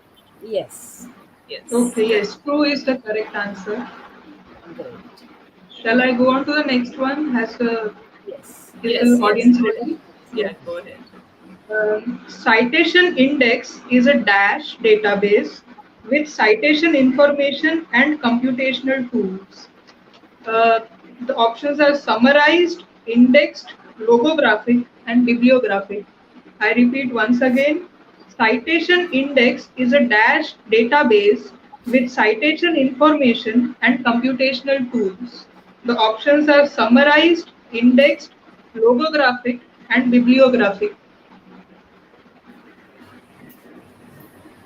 Yes. Yes. Okay, Correct. yes, true is the correct answer. Great. Shall I go on to the next one? Yes. Is Yes. the Yes. audience Go ahead. ready? Yeah. Go ahead. Citation index is a dash database with citation information and computational tools. Uh, the options are summarized, indexed, logographic, and bibliographic. I repeat once again. Citation index is a dash database with citation information and computational tools. The options are summarized, indexed, logographic, and bibliographic.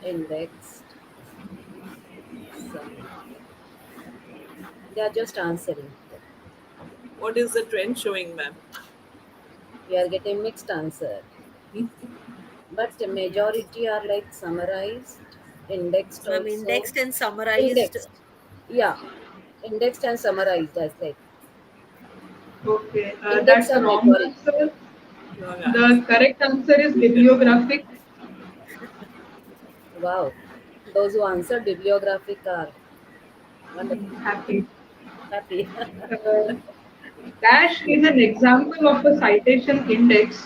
Indexed. Some. They are just answering. What is the trend showing, ma'am? We are getting mixed answer. But the majority are like summarized, indexed Ma'am, also. indexed and summarized. Indexed. Yeah. Indexed and summarized, I said. Okay, Index that's a are wrong majority. answer. Wrong answer. The correct answer is bibliographic. Wow. Those who answered bibliographic are wonderful. Happy. Happy. Uh, Dash is an example of a citation index.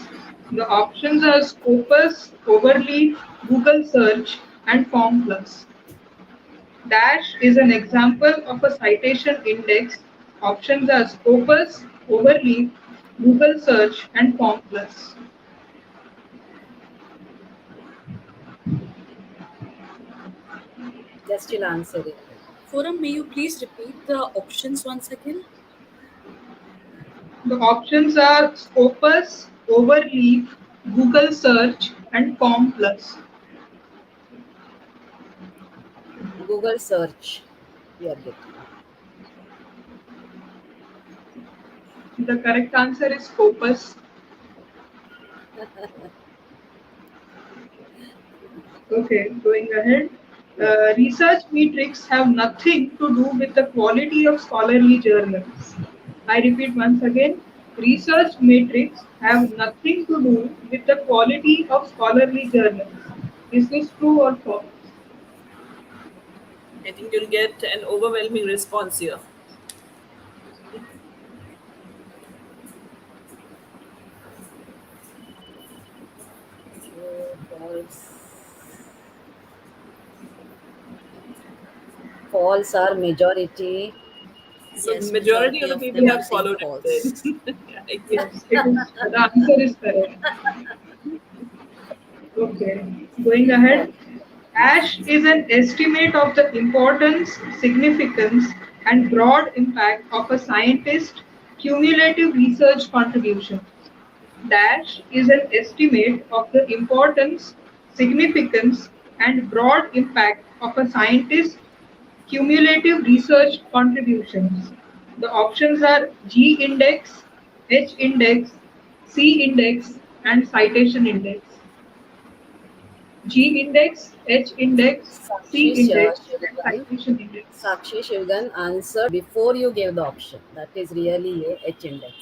The options are Scopus, Overleaf, Google Search, and FormPlus. Dash is an example of a citation index. Options are Scopus, Overleaf, Google Search, and FormPlus. They're still answering. Forum, may you please repeat the options once again? The options are Scopus, Overleaf, Google Search, and FormPlus. Google search. We are getting. The correct answer is Scopus. Okay, going ahead. Yeah. Research metrics have nothing to do with the quality of scholarly journals. I repeat once again. Research metrics have nothing to do with the quality of scholarly journals. Is this true or false? I think you'll get an overwhelming response here. True, false. False are majority. So Yes, majority majority of the of people them are have saying followed it. false. Then. Right. Yes, it is. The answer is correct. Okay, going ahead. ASH is an estimate of the importance, significance, and broad impact of a scientist's cumulative research contribution. Dash is an estimate of the importance, significance, and broad impact of a scientist's cumulative research contributions. The options are G index, H index, C index, and citation index. G index, H index, C Sakshi index, and Shivgan. citation index. Sakshi Shivgan answered before you gave the option. That is really a H index.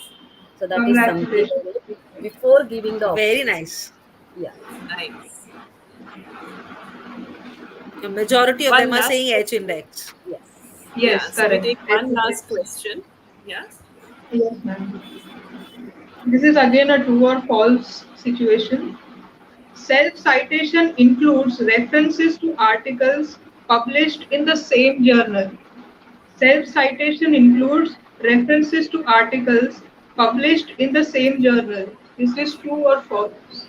So that is something Congratulations. before giving the Very option. nice. Yeah. Nice. The majority of One them are last saying H question. index. Yes. Yeah. Yes, So we correct. take H one index. last question. Yeah. Yes, ma'am. This is again a true or false situation. Self citation includes references to articles published in the same journal. Self citation includes references to articles published in the same journal. Is this true or false?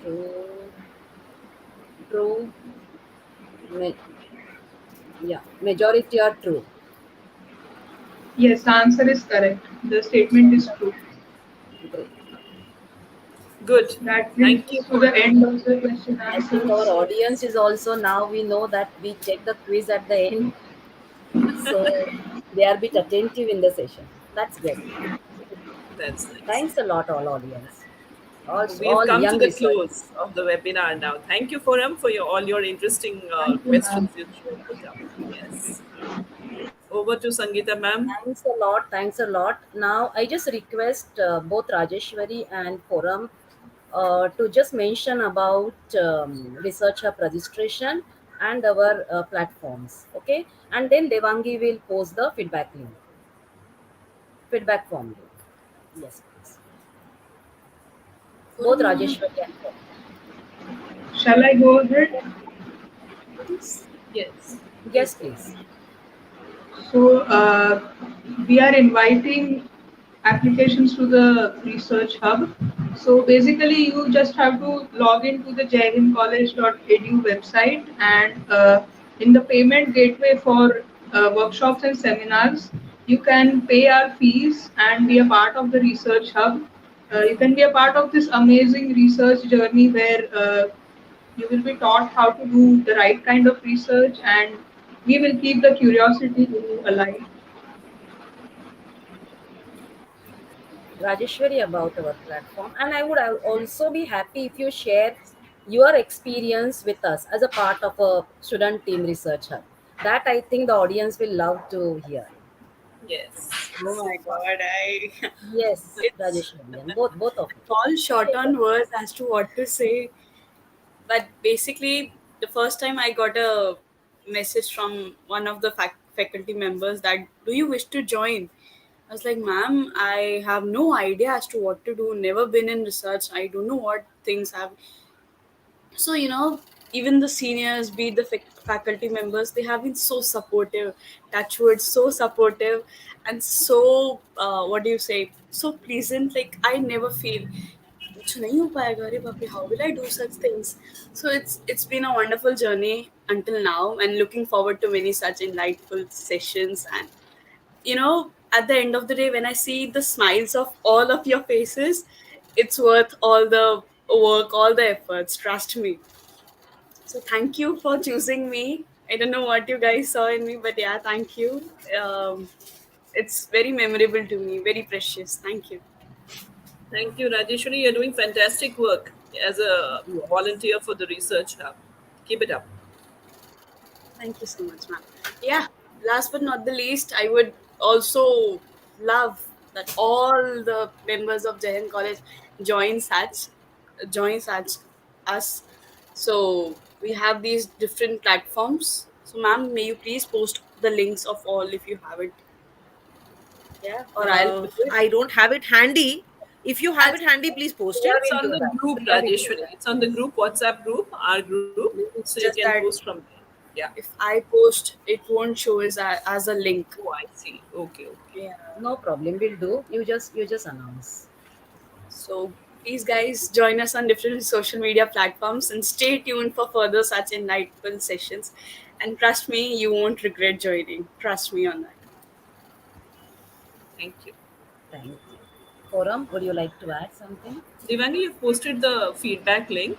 True. True. Ma- yeah. Majority are true. Yes, the answer is correct. The statement is true. Great. Good. That brings Thank you. us to the end of the question I think our answers. audience is also now we know that we check the quiz at the end. So they are a bit attentive in the session. That's good. That's nice. Thanks a lot, all audience. Also, We've all come to young the researchers. close of the webinar now. Thank you, Forum, for all your interesting Thank you, questions ma'am. you put up. Yes. Over to Sangeeta, ma'am. Thanks a lot. Thanks a lot. Now, I just request both Rajeshwari and Forum to just mention about Research Hub registration and our platforms. Okay. And then Devangi will post the feedback form link. Yes, please. Both Forum, you want Rajeshwari and Forum. Shall I go ahead? to please? Yes. Yes, Please go. please. So we are inviting applications to the research hub. So basically, you just have to log into the jaihindcollege.edu website, and in the payment gateway for workshops and seminars, you can pay our fees and be a part of the research hub. You can be a part of this amazing research journey where you will be taught how to do the right kind of research, and we will keep the curiosity in you alive. Rajeshwari about our platform. And I would also be happy if you share your experience with us as a part of a student team research hub. That I think the audience will love to hear. Yes. Oh my God, Yes, it's Rajeshwari, and both of you. fall short Take on it. words as to what to say. But basically, the first time I got a message from one of the faculty members that, do you wish to join? I was like, ma'am, I have no idea as to what to do. Never been in research. I don't know what things have. So, even the seniors, be it the faculty members, they have been so supportive. Touchwood, so supportive, and so what do you say? So pleasant. Like I never feel कुछ नहीं हो पाएगा अरे बाप रे how will I do such things. So it's been a wonderful journey until now, and looking forward to many such enlightful sessions. And at the end of the day, when I see the smiles of all of your faces, it's worth all the work, all the efforts, trust me. So thank you for choosing me. I don't know what you guys saw in me, but yeah, thank you. It's very memorable to me, very precious. Thank you. Thank you, Rajeshwari. You're doing fantastic work as a Yes. volunteer for the research hub. Keep it up. Thank you so much, ma'am. Yeah, last but not the least, I would also love that all the members of Jahan College join such, join such us. So we have these different platforms. So, ma'am, may you please post the links of all if you have it? Yeah, or I'll do it. I don't have it handy. If you have I'll, it handy, please post Priya it. It's will on do the that. group, Priya will do Rajeshwari. that. It's on the group, WhatsApp group, our group. it's So you just can that post from there. Yeah. if I post, it won't show as a link. Oh, I see. Okay, okay. Yeah. No problem. We'll do. You just announce. So please, guys, join us on different social media platforms and stay tuned for further such enlightful sessions. And trust me, you won't regret joining. Trust me on that. Thank you. Thank you. Forum, would you like to add something? Divangi, you've posted the feedback link.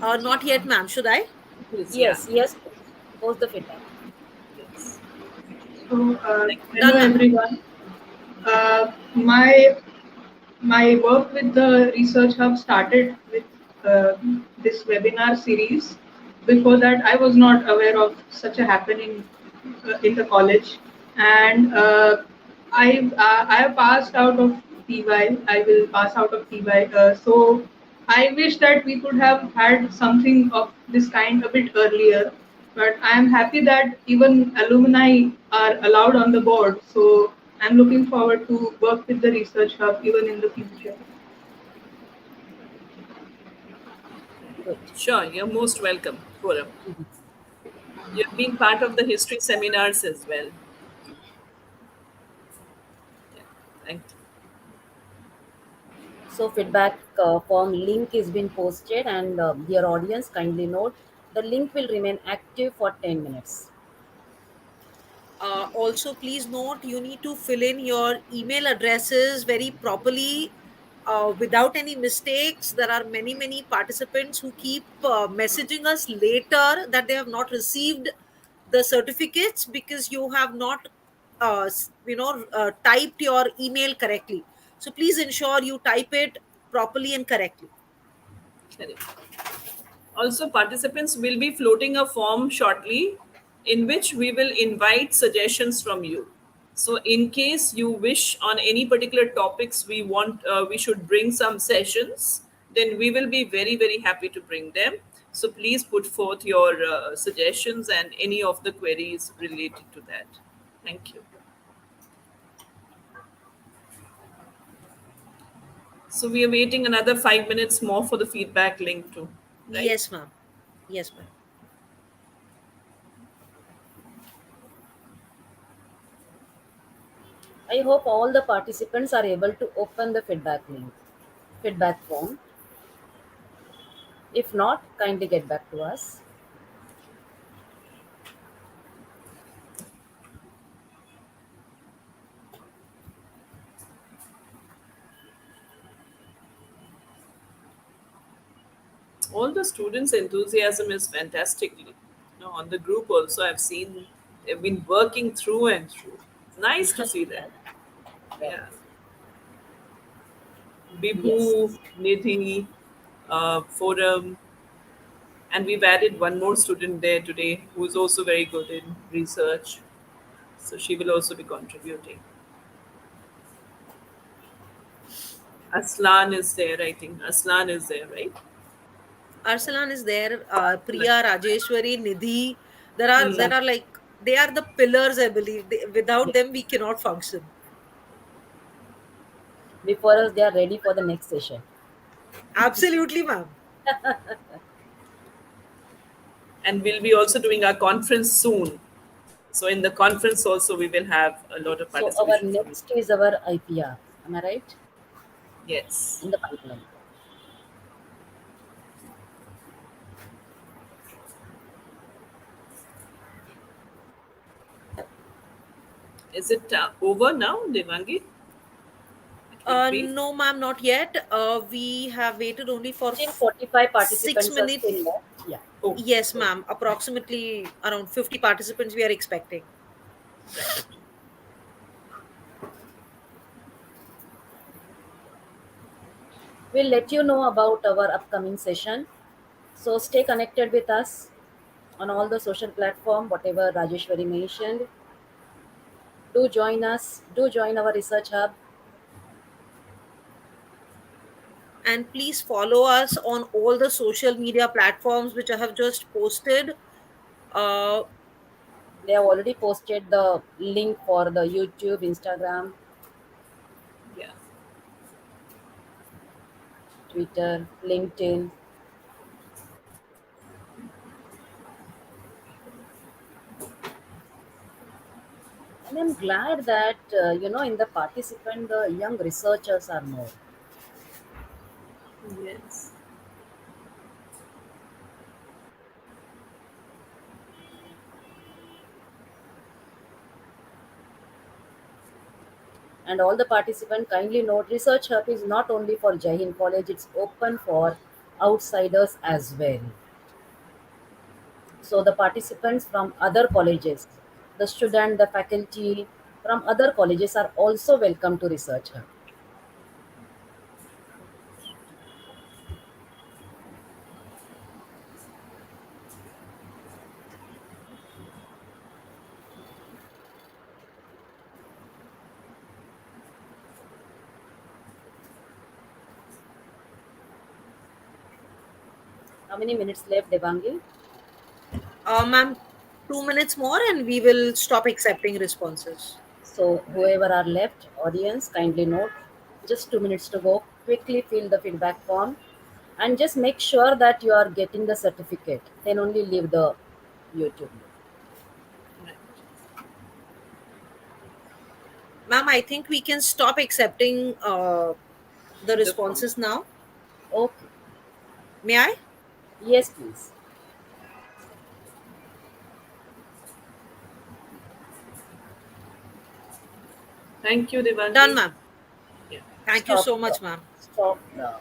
Not yet, ma'am. Should I? Please, yeah. Yes. Post the feedback. Yes. So, Thank you. hello Done, ma'am. everyone. My work with the Research Hub started with this webinar series. Before that, I was not aware of such a happening in the college, and I have passed out of TY. I will pass out of TY. So I wish that we could have had something of this kind a bit earlier. But I am happy that even alumni are allowed on the board. So I'm looking forward to work with the Research Hub even in the future. Good. Sure, you're most welcome, Forum. You've been part of the history seminars as well. Yeah. Thank you. So feedback form link is been posted, and dear audience, kindly note the link will remain active for 10 minutes. Also, please note you need to fill in your email addresses very properly without any mistakes. There are many participants who keep messaging us later that they have not received the certificates because you have not typed your email correctly. So please ensure you type it properly and correctly. Correct. Also, participants will be floating a form shortly in which we will invite suggestions from you. So, in case you wish on any particular topics we should bring some sessions, then we will be very very happy to bring them. So, please put forth your suggestions and any of the queries related to that. Thank you. So, we are waiting another 5 minutes more for the feedback link too, right? Yes, ma'am. Yes, ma'am. I hope all the participants are able to open the feedback link, feedback form. If not, kindly get back to us. All the students' enthusiasm is fantastic. On the group also, I've seen they've been working through and through. Nice to see that. Yeah. Yes. Bibhu, Nidhi, Forum, and we've added one more student there today who's also very good in research. So she will also be contributing. Aslan is there, I think. Aslan is there, right? Arsalan is there, Priya, Rajeshwari, Nidhi. There are like, they are the pillars, I believe. Without Yes. them, we cannot function. Before us, they are ready for the next session. Absolutely, ma'am. And we'll be also doing our conference soon. So in the conference also, we will have a lot of So our participation from you. next is our IPR. Am I right? Yes. In the pipeline. Is it over now, Devangi? It will be. No, ma'am, not yet. We have waited only for Still 45 6 participants are minutes. still left. Yeah. Oh, Yes, oh, ma'am. Approximately around 50 participants we are expecting. right. We'll let you know about our upcoming session. So stay connected with us on all the social platform, whatever Rajeshwari mentioned. Do join us. Do join our research hub. And please follow us on all the social media platforms which I have just posted. Uh, They have already posted the link for the YouTube, Instagram, Yeah. Twitter, LinkedIn. And I'm glad that, in the participant, the young researchers are more. Yes. And all the participants kindly note Research Hub is not only for Jai Hind College, it's open for outsiders as well. So the participants from other colleges, the student, the faculty from other colleges are also welcome to Research Hub. How many minutes left, Devangi? Ma'am, 2 minutes more and we will stop accepting responses. So Right. whoever are left, audience, kindly note, just 2 minutes to go. Quickly fill the feedback form and just make sure that you are getting the certificate. Then only leave the YouTube. Right. Ma'am, I think we can stop accepting the The form. responses now. Okay. May I? Yes, please. Thank you, Done, Devangi. ma'am. Yeah. Thank you Stop so the much, ma'am. stop the